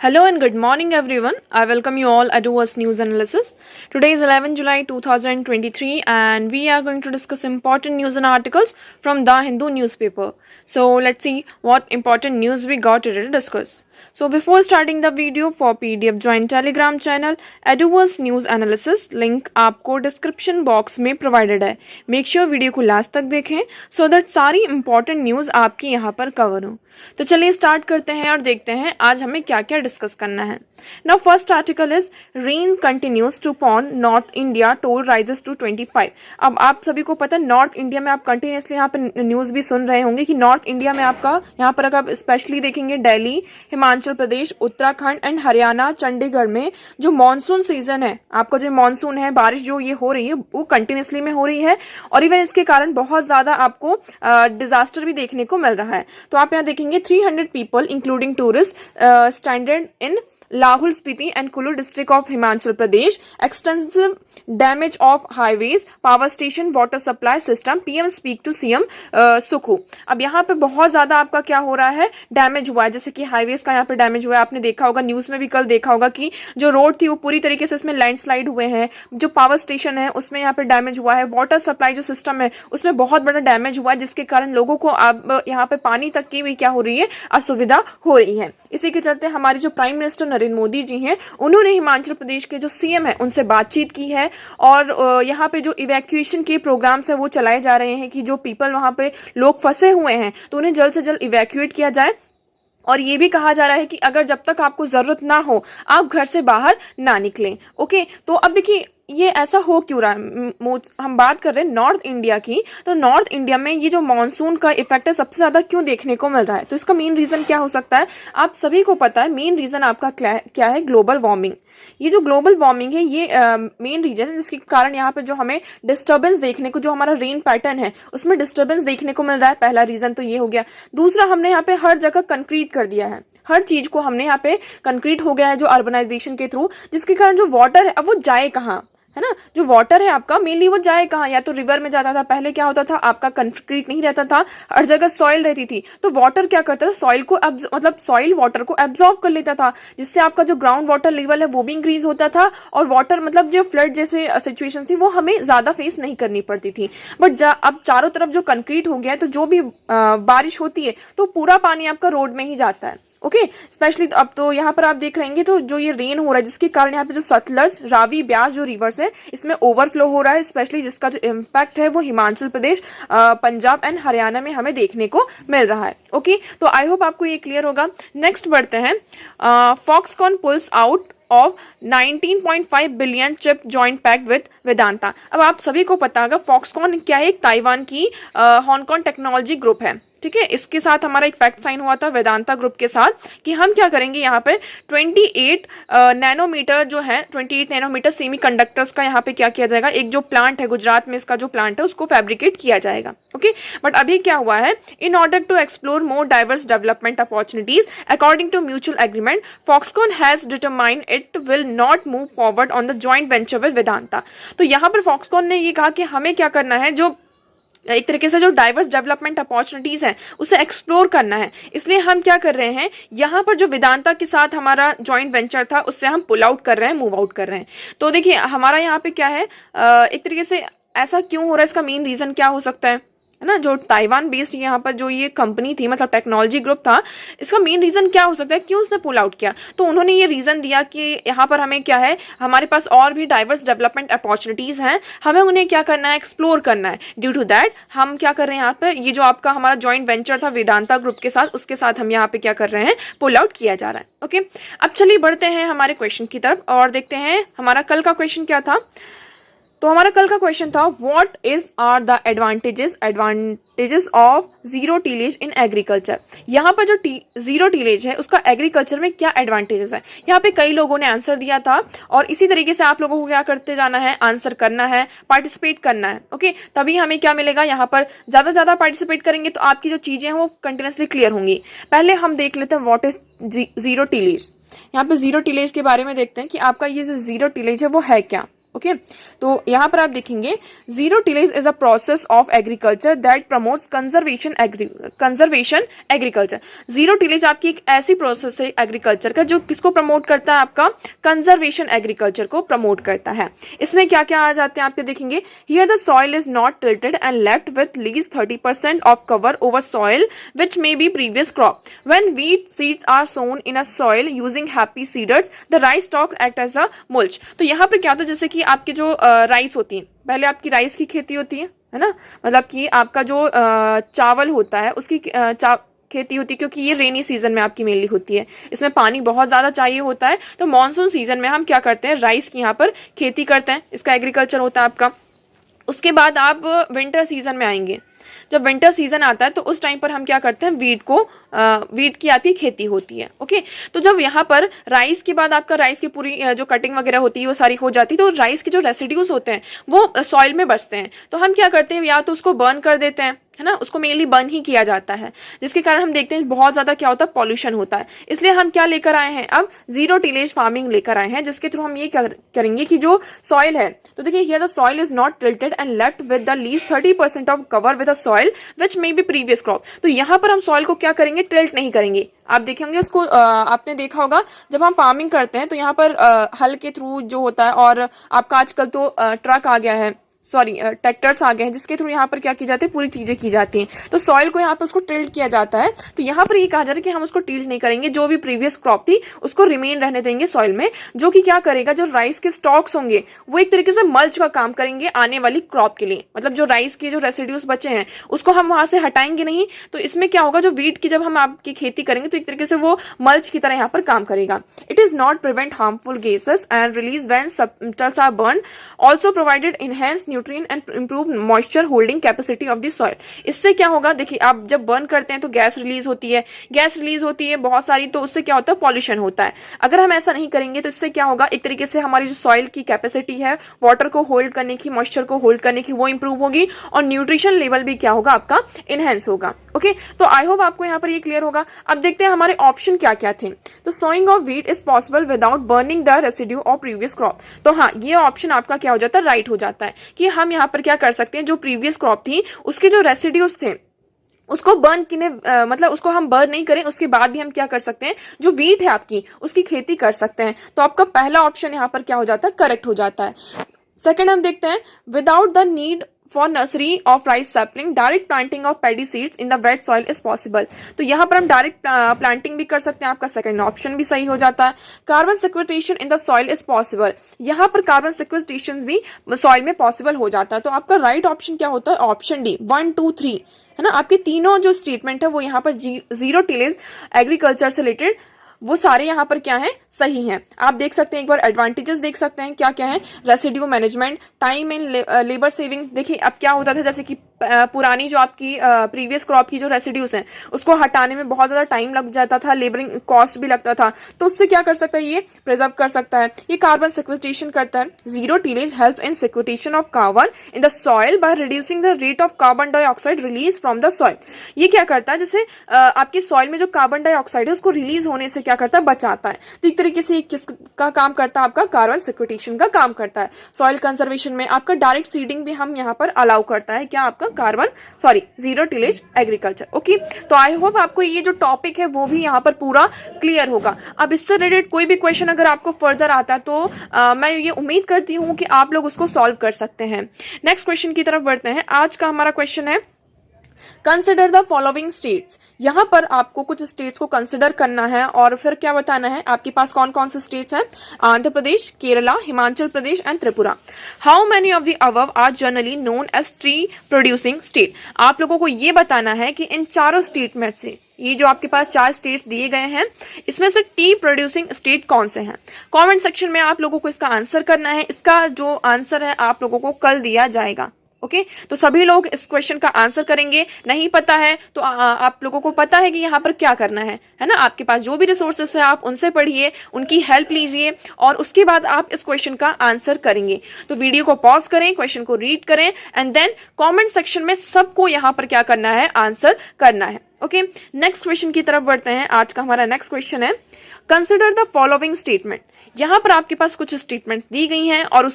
Hello and good morning everyone. I welcome you all at Duos News Analysis. Today is 11 July 2023 and we are going to discuss important news and articles from the Hindu newspaper. So let's see what important news we got today to discuss. So before starting the video, for PDF join Telegram channel Eduverse News Analysis. Link आपको description box में provided है. Make sure video को last तक देखें so that सारी important news आपकी यहाँ पर कवर हो. तो चलिए स्टार्ट करते हैं और देखते हैं आज हमें क्या क्या डिस्कस करना है. Now first article is rains continues to pound north India toll rises to 25. अब आप सभी को पता है नॉर्थ इंडिया में आप कंटिन्यूसली यहाँ पे न्यूज भी सुन रहे होंगे कि नॉर्थ इंडिया में आपका यहाँ पर अगर आप स्पेशली देखेंगे दिल्ली, हिमाचल प्रदेश, उत्तराखंड एंड हरियाणा, चंडीगढ़ में जो मानसून सीजन है, आपका जो मानसून है, बारिश जो ये हो रही है वो कंटिन्यूसली में हो रही है और इवन इसके कारण बहुत ज्यादा आपको डिजास्टर भी देखने को मिल रहा है. तो आप यहाँ देखेंगे 300 people including tourists stranded in Lahul Spiti and Kulu district of Himachal Pradesh. Extensive damage of highways, power station, water supply system. PM speak to CM सुखू. अब यहाँ पे बहुत ज्यादा आपका क्या हो रहा है, डैमेज हुआ है. जैसे कि हाईवेज का यहाँ पे डैमेज हुआ है, आपने देखा होगा न्यूज में भी कल देखा होगा कि जो रोड थी वो पूरी तरीके से इसमें लैंडस्लाइड हुए हैं. जो पावर स्टेशन है उसमें यहाँ पे डैमेज हुआ है. वाटर सप्लाई जो सिस्टम है उसमें बहुत बड़ा डैमेज हुआ है, जिसके कारण लोगों को अब यहाँ पे पानी तक की भी क्या हो रही है, असुविधा हो रही है. इसी के चलते हमारी जो प्राइम मिनिस्टर नरेंद्र मोदी जी हैं उन्होंने हिमाचल प्रदेश के जो सीएम है उनसे बातचीत की है और यहाँ पे जो इवैक्यूएशन के प्रोग्राम्स है वो चलाए जा रहे हैं कि जो पीपल वहां पे लोग फंसे हुए हैं तो उन्हें जल्द से जल्द इवैक्यूएट किया जाए. और ये भी कहा जा रहा है कि अगर जब तक आपको जरूरत ना हो आप घर से बाहर ना निकलें. ओके, तो अब देखिए ये ऐसा हो क्यों रहा है. हम बात कर रहे हैं नॉर्थ इंडिया की, तो नॉर्थ इंडिया में ये जो मानसून का इफेक्ट है सबसे ज्यादा क्यों देखने को मिल रहा है. तो इसका मेन रीजन क्या हो सकता है, आप सभी को पता है मेन रीजन आपका क्या है, ग्लोबल वार्मिंग. ये जो ग्लोबल वार्मिंग है ये मेन रीजन है जिसके कारण यहाँ पे जो हमें डिस्टर्बेंस देखने को, जो हमारा रेन पैटर्न है उसमें डिस्टर्बेंस देखने को मिल रहा है. पहला रीजन तो ये हो गया. दूसरा, हमने यहाँ पे हर जगह कंक्रीट कर दिया है, हर चीज को हमने यहाँ पे कंक्रीट हो गया है जो अर्बनाइजेशन के थ्रू, जिसके कारण जो वाटर है अब वो जाए कहाँ, है ना. जो वाटर है आपका मेनली वो जाए कहाँ, या तो रिवर में जाता था. पहले क्या होता था, आपका कंक्रीट नहीं रहता था, हर जगह सॉइल रहती थी, तो वाटर क्या करता था, सॉइल को मतलब सॉइल वाटर को एब्जॉर्ब कर लेता था, जिससे आपका जो ग्राउंड वाटर लेवल है वो भी इंक्रीज होता था और वाटर मतलब जो फ्लड जैसे सिचुएशन थी वो हमें ज्यादा फेस नहीं करनी पड़ती थी. बट अब चारों तरफ जो कंक्रीट हो गया है तो जो भी बारिश होती है तो पूरा पानी आपका रोड में ही जाता है. ओके, स्पेशली अब तो यहाँ पर आप देख रहेंगे तो जो ये रेन हो रहा है जिसके कारण यहाँ पे जो सतलज, रावी, ब्यास जो रिवर्स है इसमें ओवरफ्लो हो रहा है, स्पेशली जिसका जो इम्पैक्ट है वो हिमाचल प्रदेश, पंजाब एंड हरियाणा में हमें देखने को मिल रहा है. ओके, तो आई होप आपको ये क्लियर होगा. नेक्स्ट बढ़ते हैं. Foxconn pulls out of 19.5 billion chip joint pact with Vedanta. अब आप सभी को पता होगा फॉक्सकॉन क्या है, एक ताइवान की हॉन्गकॉन्ग टेक्नोलॉजी ग्रुप है. ठीक है, इसके साथ हमारा एक पैक्ट साइन हुआ था वेदांता ग्रुप के साथ कि हम क्या करेंगे, यहाँ पे 28 नैनोमीटर जो है 28 नैनोमीटर सेमी कंडक्टर्स का यहाँ पे क्या किया जाएगा, एक जो प्लांट है गुजरात में, इसका जो प्लांट है उसको फैब्रिकेट किया जाएगा. ओके, बट अभी क्या हुआ है, in order to explore more diverse development opportunities according to mutual agreement Foxconn has determined it will not move forward on the joint venture with Vedanta. तो यहाँ पर फॉक्सकॉन ने ये कहा कि हमें क्या करना है, जो एक तरीके से जो डाइवर्स डेवलपमेंट अपॉर्चुनिटीज हैं उसे एक्सप्लोर करना है. इसलिए हम क्या कर रहे हैं, यहाँ पर जो वेदांता के साथ हमारा जॉइंट वेंचर था उससे हम पुल आउट कर रहे हैं, मूव आउट कर रहे हैं. तो देखिए हमारा यहाँ पे क्या है, एक तरीके से ऐसा क्यों हो रहा है, इसका मेन रीजन क्या हो सकता है ना. जो ताइवान बेस्ड यहाँ पर जो ये कंपनी थी, मतलब टेक्नोलॉजी ग्रुप था, इसका मेन रीजन क्या हो सकता है, क्यों उसने पुल आउट किया. तो उन्होंने ये रीजन दिया कि यहाँ पर हमें क्या है, हमारे पास और भी डाइवर्स डेवलपमेंट अपॉर्चुनिटीज हैं, हमें उन्हें क्या करना है, एक्सप्लोर करना है. ड्यू टू दैट हम क्या कर रहे हैं, यहाँ पर ये जो आपका हमारा जॉइंट वेंचर था वेदांता ग्रुप के साथ, उसके साथ हम यहाँ पे क्या कर रहे हैं, पुल आउट किया जा रहा है. ओके, अब चलिए बढ़ते हैं हमारे क्वेश्चन की तरफ और देखते हैं हमारा कल का क्वेश्चन क्या था. तो हमारा कल का क्वेश्चन था what is are the advantages of zero tillage in agriculture. यहाँ पर जो जीरो टीलेज है उसका एग्रीकल्चर में क्या एडवांटेजेस है, यहाँ पे कई लोगों ने आंसर दिया था और इसी तरीके से आप लोगों को क्या करते जाना है, आंसर करना है, पार्टिसिपेट करना है. ओके, तभी हमें क्या मिलेगा, यहाँ पर ज्यादा पार्टिसिपेट करेंगे तो आपकी जो चीजें हैं वो कंटिन्यूसली क्लियर होंगी. पहले हम देख लेते हैं व्हाट इज जीरो टीलेज. यहाँ पे जीरो टीलेज के बारे में देखते हैं कि आपका ये जो जीरो टीलेज है वो है क्या. ओके तो यहाँ पर आप देखेंगे zero tillage is a process of agriculture that promotes conservation agriculture. Zero tillage आपकी एक ऐसी प्रोसेस है एग्रीकल्चर का जो किसको प्रमोट करता है, आपका कंजर्वेशन एग्रीकल्चर को प्रमोट करता है। इसमें क्या क्या आ जाते हैं आप देखेंगे, here the soil is not tilted and left with least 30% of cover over soil which may be previous crop. When wheat seeds are sown in a soil using happy seeders the rice stalk act as a mulch. तो यहाँ पर क्या होता है, जैसे कि आपके जो राइस होती है, पहले आपकी राइस की खेती होती है ना, मतलब कि आपका जो चावल होता है उसकी खेती होती है, क्योंकि ये रेनी सीजन में आपकी मेनली होती है, इसमें पानी बहुत ज्यादा चाहिए होता है। तो मानसून सीजन में हम क्या करते हैं, राइस की यहाँ पर खेती करते हैं, इसका एग्रीकल्चर होता है आपका। उसके बाद आप विंटर सीजन में आएंगे, जब विंटर सीजन आता है तो उस टाइम पर हम क्या करते हैं, वीट की आपकी खेती होती है। ओके तो जब यहाँ पर राइस के बाद आपका राइस की पूरी जो कटिंग वगैरह होती है वो सारी हो जाती है, तो राइस के जो रेसिड्यूज होते हैं वो सॉइल में बचते हैं। तो हम क्या करते हैं, या तो उसको बर्न कर देते हैं, है ना, उसको मेनली बर्न ही किया जाता है, जिसके कारण हम देखते हैं बहुत ज्यादा क्या होता है, पॉल्यूशन होता है। इसलिए हम क्या लेकर आए हैं, अब जीरो टिलेज फार्मिंग लेकर आए हैं, जिसके थ्रू हम ये करेंगे कि जो सॉइल है, तो देखिए here the soil is not tilted and left with the least 30% of cover with the soil which may be previous crop. तो यहाँ पर हम सॉइल को क्या करेंगे, टिल्ट नहीं करेंगे। आप देखेंगे उसको आपने देखा होगा जब हम फार्मिंग करते हैं तो यहाँ पर हल के थ्रू जो होता है, और आपका आजकल तो ट्रक आ गया है, ट्रैक्टर्स आ गए हैं, जिसके थ्रू यहाँ पर क्या की जाती है, पूरी चीजें की जाती हैं। तो सॉइल को यहाँ पर उसको टिल्ट किया जाता है। तो यहाँ पर ये कहा जा रहा है कि हम उसको टिल्ट नहीं करेंगे, जो भी प्रीवियस क्रॉप थी उसको रिमेन रहने देंगे सॉइल में, जो कि क्या करेगा, जो राइस के स्टॉक्स होंगे वो एक तरीके से मल्च का काम करेंगे आने वाली क्रॉप के लिए। मतलब जो राइस के जो रेसिड्यूज बचे हैं उसको हम वहां से हटाएंगे नहीं, तो इसमें क्या होगा, जो वीट की जब हम आपकी खेती करेंगे तो एक तरीके से वो मल्च की तरह यहाँ पर काम करेगा। It is not prevent harmful gases and release when substances are burn, also provided enhance nutrient and moisture holding capacity of the soil. इससे क्या होगा, देखिए आप जब बर्न करते हैं तो गैस रिलीज होती है बहुत सारी, तो उससे क्या होता है, पॉल्यूशन होता है। अगर हम ऐसा नहीं करेंगे तो इससे क्या होगा, एक तरीके से हमारी जो सॉइल की कैपेसिटी है वाटर को होल्ड करने की, मॉइस्चर को होल्ड करने की, वो इंप्रूव होगी, और न्यूट्रिशन लेवल भी क्या होगा, आपका इनहेंस होगा। ओके तो आई होप आपको यहाँ पर ये क्लियर होगा। अब देखते हैं हमारे ऑप्शन क्या क्या थे। तो sowing of wheat is possible without burning the residue of previous crop. तो हाँ, ये ऑप्शन आपका क्या हो जाता है, राइट हो जाता है, कि हम यहाँ पर क्या कर सकते हैं, जो प्रीवियस क्रॉप थी उसके जो रेसिड्यूज थे उसको बर्न किने मतलब उसको हम बर्न नहीं करें, उसके बाद भी हम क्या कर सकते हैं, जो वीट है आपकी उसकी खेती कर सकते हैं। तो आपका पहला ऑप्शन यहाँ पर क्या हो जाता है, करेक्ट हो जाता है। सेकंड हम देखते हैं, without the need for nursery of rice sapling direct planting of paddy seeds in the wait soil is possible. तो यहाँ पर हम डायरेक्ट प्लांटिंग भी कर सकते हैं, आपका सेकंड ऑप्शन भी सही हो जाता है। Carbon sequestration in the soil is possible, यहाँ पर कार्बन सिक्वेस्ट्रेशन भी सॉइल में पॉसिबल हो जाता है। तो आपका राइट ऑप्शन क्या होता है, ऑप्शन डी 1 2 3, है ना। आपके तीनों जो स्टेटमेंट है वो यहाँ पर जीरो टिलेज एग्रीकल्चर से रिलेटेड वो सारे यहाँ पर क्या है, सही हैं। आप देख सकते हैं, एक बार एडवांटेजेस देख सकते हैं क्या क्या है, residue management, time and labour saving. देखिए अब क्या होता था, जैसे कि पुरानी जो आपकी प्रीवियस क्रॉप की जो रेसिड्यूज हैं उसको हटाने में बहुत ज्यादा टाइम लग जाता था, लेबरिंग कॉस्ट भी लगता था, तो उससे क्या कर सकता है, ये प्रिजर्व कर सकता है। ये कार्बन सिक्वेस्ट्रेशन करता है। Zero tillage help in sequestration of carbon in the soil by reducing the rate of carbon dioxide release from the soil. ये क्या करता है, जैसे आपकी सॉइल में जो कार्बन डाइऑक्साइड है उसको रिलीज होने से क्या करता है, बचाता है। तो एक तरीके से किसका काम करता है, आपका कार्बन सिक्वेस्ट्रेशन का काम करता है। सॉइल कंजर्वेशन में आपका डायरेक्ट सीडिंग भी हम यहाँ पर अलाउ करता है, क्या आपका जीरो टिलेज एग्रीकल्चर। ओके तो आई होप आपको ये जो टॉपिक है वो भी यहाँ पर पूरा क्लियर होगा। अब इससे रिलेटेड कोई भी क्वेश्चन अगर आपको फर्दर आता है तो मैं ये उम्मीद करती हूँ कि आप लोग उसको सॉल्व कर सकते हैं। नेक्स्ट क्वेश्चन की तरफ बढ़ते हैं। आज का हमारा क्वेश्चन है, कंसिडर द फॉलोइंग स्टेट्स। यहां पर आपको कुछ स्टेट्स को कंसिडर करना है और फिर क्या बताना है, आपके पास कौन कौन से स्टेट्स हैं, Andhra Pradesh, Kerala, Himachal Pradesh and Tripura. How many of the above are generally known as tree producing state. आप लोगों को ये बताना है कि इन चारों स्टेट में से, ये जो आपके पास 4 स्टेट्स दिए गए हैं, इसमें से टी प्रोड्यूसिंग स्टेट कौन से हैं। कमेंट सेक्शन में आप लोगों को इसका आंसर करना है। इसका जो आंसर है आप लोगों को कल दिया जाएगा। ओके तो सभी लोग इस क्वेश्चन का आंसर करेंगे। नहीं पता है तो आप लोगों को पता है कि यहाँ पर क्या करना है ना। आपके पास जो भी रिसोर्सेस है आप उनसे पढ़िए, उनकी हेल्प लीजिए और उसके बाद आप इस क्वेश्चन का आंसर करेंगे। तो वीडियो को पॉज करें, क्वेश्चन को रीड करें एंड देन कमेंट सेक्शन में सबको यहाँ पर क्या करना है, आंसर करना है। ओके नेक्स्ट क्वेश्चन की तरफ बढ़ते हैं। आज का हमारा नेक्स्ट क्वेश्चन है, कंसिडर द फॉलोइंग स्टेटमेंट। यहाँ पर आपके पास कुछ स्टेटमेंट दी गई हैं और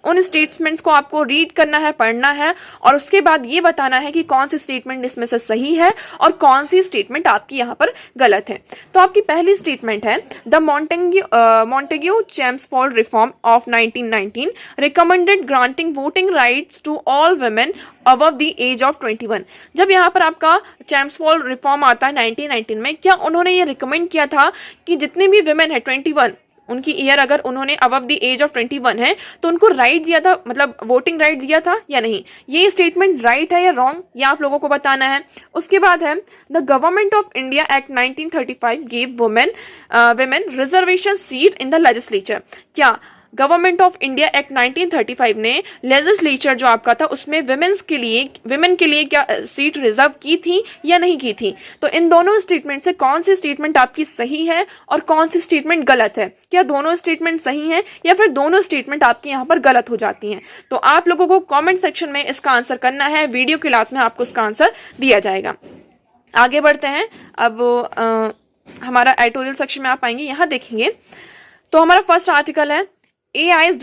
उन स्टेटमेंट्स को आपको रीड करना है, पढ़ना है और उसके बाद ये बताना है कि कौन सी स्टेटमेंट इसमें से सही है और कौन सी स्टेटमेंट आपकी यहाँ पर गलत है। तो आपकी पहली स्टेटमेंट है, the Montagu Chelmsford reform of 1919 recommended granting voting rights to all women above the age of 21। जब यहाँ पर आपका चैम्सफोर्ड रिफॉर्म आता है 1919 में, क्या उन्होंने ये रिकमेंड किया था कि जितने भी वुमेन है 21 उनकी ईयर अगर उन्होंने अबव द एज ऑफ 21 है तो उनको राइट दिया था, मतलब वोटिंग राइट दिया था या नहीं? ये स्टेटमेंट राइट है या रॉन्ग, ये आप लोगों को बताना है। उसके बाद है, the government of India act 1935 give women reservation seat in the legislature. क्या गवर्नमेंट ऑफ इंडिया एक्ट 1935 ने लेजिस्लेचर जो आपका था उसमें विमेन के लिए क्या सीट रिजर्व की थी या नहीं की थी? तो इन दोनों स्टेटमेंट से कौन सी स्टेटमेंट आपकी सही है और कौन सी स्टेटमेंट गलत है? क्या दोनों स्टेटमेंट सही हैं या फिर दोनों स्टेटमेंट आपकी यहाँ पर गलत हो जाती हैं? तो आप लोगों को कॉमेंट सेक्शन में इसका आंसर करना है, वीडियो क्लास में आपको इसका आंसर दिया जाएगा। आगे बढ़ते हैं। अब हमारा एडिटोरियल सेक्शन में आप आएंगे, यहाँ देखेंगे तो हमारा फर्स्ट आर्टिकल है, AI's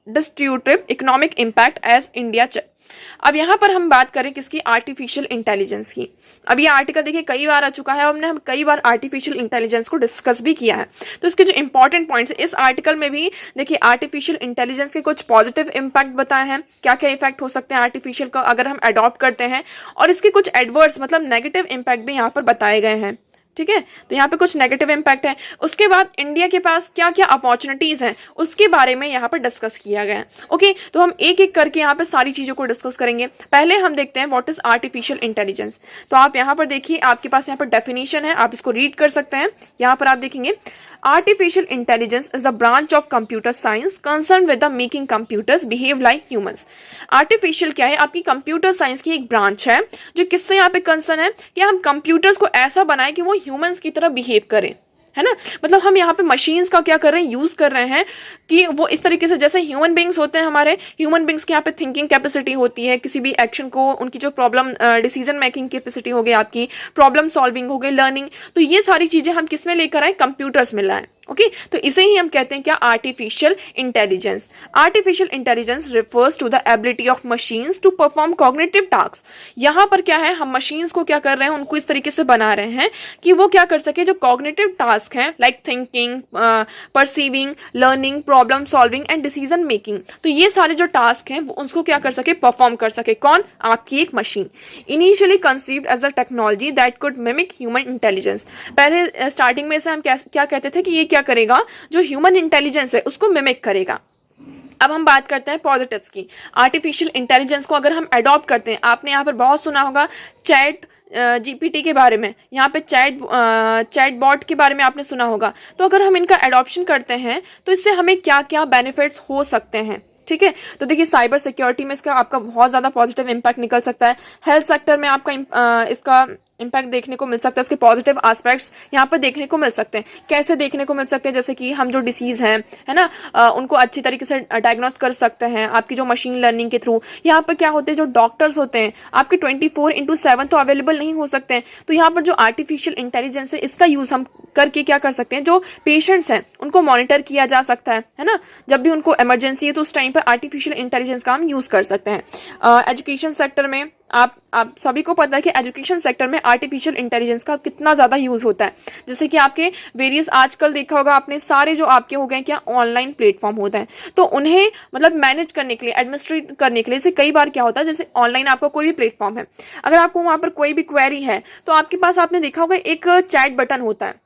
distributive economic impact as India. अब यहाँ पर हम बात करें किसकी? आर्टिफिशियल इंटेलिजेंस की। अब ये आर्टिकल देखिए कई बार आ चुका है और हमने कई बार आर्टिफिशियल इंटेलिजेंस को डिस्कस भी किया है। तो इसके जो इंपॉर्टेंट पॉइंट्स इस आर्टिकल में भी देखिए, आर्टिफिशियल इंटेलिजेंस के कुछ पॉजिटिव इम्पैक्ट बताए हैं, क्या क्या इफेक्ट हो सकते हैं आर्टिफिशियल का अगर हम अडॉप्ट करते हैं, और इसके कुछ एडवर्स मतलब नेगेटिव इम्पैक्ट भी यहाँ पर बताए गए हैं। ठीक है, तो यहाँ पे कुछ नेगेटिव इम्पैक्ट है। उसके बाद इंडिया के पास क्या क्या अपॉर्चुनिटीज हैं उसके बारे में यहाँ पर डिस्कस किया गया है। ओके, तो हम एक एक करके यहाँ पे सारी चीजों को डिस्कस करेंगे। पहले हम देखते हैं व्हाट इज आर्टिफिशियल इंटेलिजेंस। तो आप यहाँ पर देखिए, आपके पास यहाँ पर डेफिनेशन है, आप इसको रीड कर सकते हैं। यहाँ पर आप देखेंगे, artificial intelligence is the branch of computer science concern with the making computers behave like humans. Artificial क्या है? आपकी कंप्यूटर साइंस की एक ब्रांच है जो किससे यहाँ पे कंसर्न है कि हम कंप्यूटर्स को ऐसा बनाएं कि वो ह्यूमंस की तरह बिहेव करें, है ना। मतलब हम यहाँ पे मशीन्स का क्या कर रहे हैं, यूज कर रहे हैं कि वो इस तरीके से, जैसे ह्यूमन बींग्स होते हैं, हमारे ह्यूमन बींग्स की यहाँ पे थिंकिंग कैपेसिटी होती है, किसी भी एक्शन को, उनकी जो प्रॉब्लम डिसीजन मेकिंग कैपेसिटी हो गई, आपकी प्रॉब्लम सॉल्विंग हो गई, लर्निंग, तो ये सारी चीजें हम किस में लेकर आए? कंप्यूटर्स में लाए। ओके, तो इसे ही हम कहते हैं क्या? Artificial intelligence. Artificial intelligence refers to the ability of machines to perform cognitive task. यहाँ पर क्या है, हम मशीन्स को क्या कर रहे हैं, उनको इस तरीके से बना रहे हैं कि वो क्या कर सके, जो कॉग्निटिव टास्क हैं like thinking, perceiving, learning, problem solving and decision making, तो ये सारे जो टास्क हैं वो उसको क्या कर सके, परफॉर्म कर सके। कौन? आपकी एक मशीन। Initially conceived as a technology that could mimic human intelligence. पहले स्टार्टिंग में से हम क्या कहते थे कि ये क्या करेगा, जो ह्यूमन इंटेलिजेंस है उसको मिमिक करेगा। अब हम बात करते हैं पॉजिटिव्स की। आर्टिफिशियल इंटेलिजेंस को अगर हम अडॉप्ट करते हैं, आपने यहाँ पर बहुत सुना होगा चैट जीपीटी के बारे में, यहाँ पे चैट बॉट के बारे में आपने सुना होगा। तो अगर हम इनका अडॉप्शन करते हैं तो इससे हमें क्या क्या बेनिफिट्स हो सकते हैं? ठीक है, तो देखिए, साइबर सिक्योरिटी में इसका आपका बहुत ज्यादा पॉजिटिव इंपैक्ट निकल सकता है। हेल्थ सेक्टर में आपका इसका इंपैक्ट देखने को मिल सकता है, इसके पॉजिटिव एस्पेक्ट्स यहाँ पर देखने को मिल सकते हैं। कैसे देखने को मिल सकते हैं? जैसे कि हम जो डिसीज है ना, उनको अच्छी तरीके से डायग्नोस कर सकते हैं आपकी जो मशीन लर्निंग के थ्रू। यहाँ पर क्या होते हैं, जो डॉक्टर्स होते हैं आपके 24/7 तो अवेलेबल नहीं हो सकते हैं, तो यहाँ पर जो आर्टिफिशियल इंटेलिजेंस है इसका यूज हम करके क्या कर सकते हैं, जो पेशेंट्स हैं उनको मॉनिटर किया जा सकता है ना। जब भी उनको इमरजेंसी है तो उस टाइम पर आर्टिफिशियल इंटेलिजेंस का हम यूज कर सकते हैं। एजुकेशन सेक्टर में आप सभी को पता है कि एजुकेशन सेक्टर में आर्टिफिशियल इंटेलिजेंस का कितना ज्यादा यूज होता है। जैसे कि आपके वेरियस, आजकल देखा होगा आपने, सारे जो आपके हो गए क्या, ऑनलाइन प्लेटफॉर्म होता है, तो उन्हें मतलब मैनेज करने के लिए, एडमिनिस्ट्रेट करने के लिए, जैसे कई बार क्या होता है, जैसे ऑनलाइन आपका कोई भी प्लेटफॉर्म है, अगर आपको वहां पर कोई भी क्वेरी है तो आपके पास, आपने देखा होगा एक चैट बटन होता है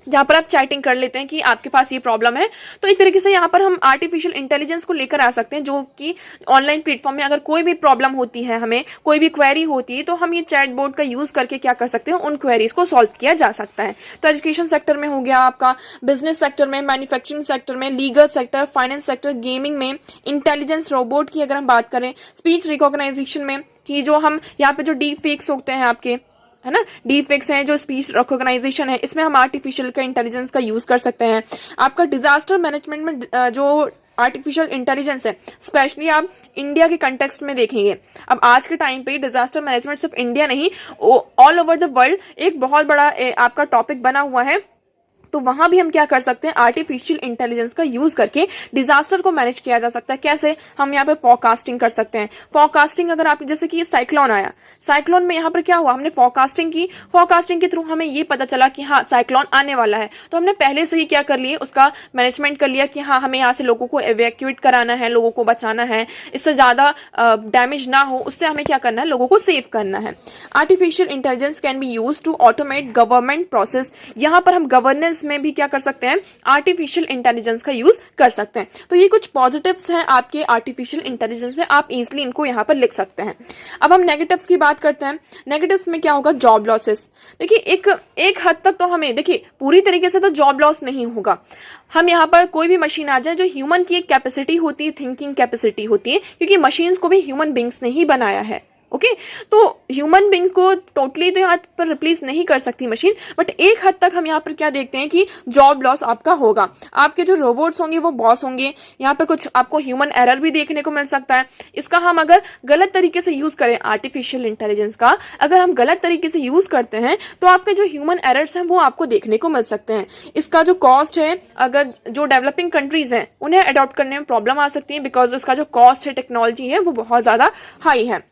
जहां पर आप चैटिंग कर लेते हैं कि आपके पास ये प्रॉब्लम है। तो एक तरीके से यहाँ पर हम आर्टिफिशियल इंटेलिजेंस को लेकर आ सकते हैं, जो कि ऑनलाइन प्लेटफॉर्म में अगर कोई भी प्रॉब्लम होती है, हमें कोई भी क्वेरी होती है, तो हम ये चैट बोर्ड का यूज करके क्या कर सकते हैं, उन क्वेरीज को सॉल्व किया जा सकता है। तो एजुकेशन सेक्टर में हो गया आपका, बिजनेस सेक्टर में, मैन्युफैक्चरिंग सेक्टर में, legal sector, finance sector, gaming में, इंटेलिजेंस रोबोट की अगर हम बात करें, स्पीच रिकॉग्नाइजेशन में, कि जो हम यहाँ पे जो डीप फेक्स होते हैं आपके, है ना, डीप फेक्स हैं, जो स्पीच रिकॉग्नाइजेशन है, इसमें हम आर्टिफिशियल का इंटेलिजेंस का यूज कर सकते हैं। आपका डिजास्टर मैनेजमेंट में जो आर्टिफिशियल इंटेलिजेंस है, स्पेशली आप इंडिया के कंटेक्स्ट में देखेंगे, अब आज के टाइम पे डिजास्टर मैनेजमेंट सिर्फ इंडिया नहीं, ऑल ओवर द वर्ल्ड एक बहुत बड़ा आपका टॉपिक बना हुआ है तो वहां भी हम क्या कर सकते हैं, आर्टिफिशियल इंटेलिजेंस का यूज करके डिजास्टर को मैनेज किया जा सकता है। कैसे, हम यहाँ पे फॉरकास्टिंग कर सकते हैं। फॉरकास्टिंग अगर आप, जैसे कि साइक्लोन आया, साइक्लोन में यहाँ पर क्या हुआ, हमने फॉरकास्टिंग की, फॉरकास्टिंग के थ्रू हमें ये पता चला कि हाँ साइक्लोन आने वाला है, तो हमने पहले से ही क्या कर लिए, उसका मैनेजमेंट कर लिया कि हाँ हमें यहाँ से लोगों को एवैक्यूएट कराना है, लोगों को बचाना है, इससे ज्यादा डैमेज ना हो, उससे हमें क्या करना है, लोगों को सेव करना है। Artificial intelligence can be use to automate government process. यहाँ पर हम गवर्नेंस में भी क्या कर सकते हैं, आर्टिफिशियल इंटेलिजेंस का यूज कर सकते हैं। तो ये कुछ पॉजिटिव्स हैं आपके आर्टिफिशियल इंटेलिजेंस में, आप इजीली इनको यहाँ पर लिख सकते हैं। अब हम नेगेटिव्स की बात करते हैं। नेगेटिव्स में क्या होगा, जॉब लॉसेस। देखिए एक हद तक तो हमें, देखिए पूरी तरीके से तो जॉब लॉस नहीं होगा। हम यहाँ पर कोई भी मशीन आ जाए, जो ह्यूमन की एक कैपेसिटी होती है, थिंकिंग कैपेसिटी होती है, क्योंकि मशीन्स को भी ह्यूमन बींग्स ने ही बनाया है। ओके तो ह्यूमन बींग्स को टोटली तो यहाँ पर रिप्लेस नहीं कर सकती मशीन, बट एक हद तक हम यहाँ पर क्या देखते हैं कि जॉब लॉस आपका होगा। आपके जो रोबोट्स होंगे वो बॉस होंगे, यहाँ पे कुछ आपको ह्यूमन एरर भी देखने को मिल सकता है। इसका हम अगर गलत तरीके से यूज करें, आर्टिफिशियल इंटेलिजेंस का अगर हम गलत तरीके से यूज करते हैं, तो आपके जो ह्यूमन एरर्स हैं वो आपको देखने को मिल सकते हैं। इसका जो कॉस्ट है, अगर जो डेवलपिंग कंट्रीज हैं उन्हें अडॉप्ट करने में प्रॉब्लम आ सकती है, बिकॉज इसका जो कॉस्ट है, टेक्नोलॉजी है, वो बहुत ज्यादा हाई है।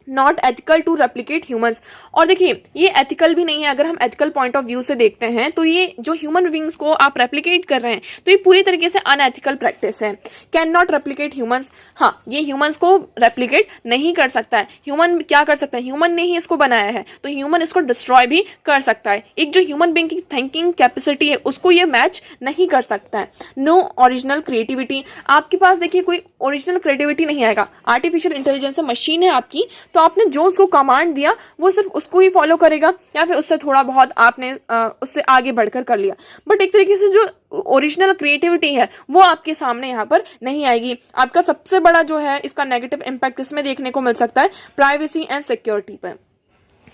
Not ethical to replicate humans, और देखिए ये एथिकल भी नहीं है। अगर हम एथिकल पॉइंट ऑफ व्यू से देखते हैं तो ये जो ह्यूमन बींग्स को आप रेप्लिकेट कर रहे हैं, तो ये पूरी तरीके से अनएथिकल प्रैक्टिस है। कैन नॉट रेप्लिकेट ह्यूमंस, हाँ ये ह्यूमंस को रेप्लिकेट नहीं कर सकता है। ह्यूमन क्या कर सकता है, ह्यूमन ने ही इसको बनाया है, तो ह्यूमन इसको डिस्ट्रॉय भी कर सकता है। एक जो ह्यूमन बींग की थिंकिंग कैपेसिटी है उसको ये मैच नहीं कर सकता है। नो ओरिजिनल क्रिएटिविटी, आपके पास देखिए कोई ओरिजिनल क्रिएटिविटी नहीं आएगा। आर्टिफिशियल इंटेलिजेंस मशीन है आपकी, तो आपने जो उसको कमांड दिया वो सिर्फ उसको ही फॉलो करेगा, या फिर उससे थोड़ा बहुत आपने उससे आगे बढ़कर कर लिया, बट एक तरीके से जो ओरिजिनल क्रिएटिविटी है वो आपके सामने यहाँ पर नहीं आएगी। आपका सबसे बड़ा जो है इसका नेगेटिव इम्पैक्ट इसमें देखने को मिल सकता है प्राइवेसी एंड सिक्योरिटी पर।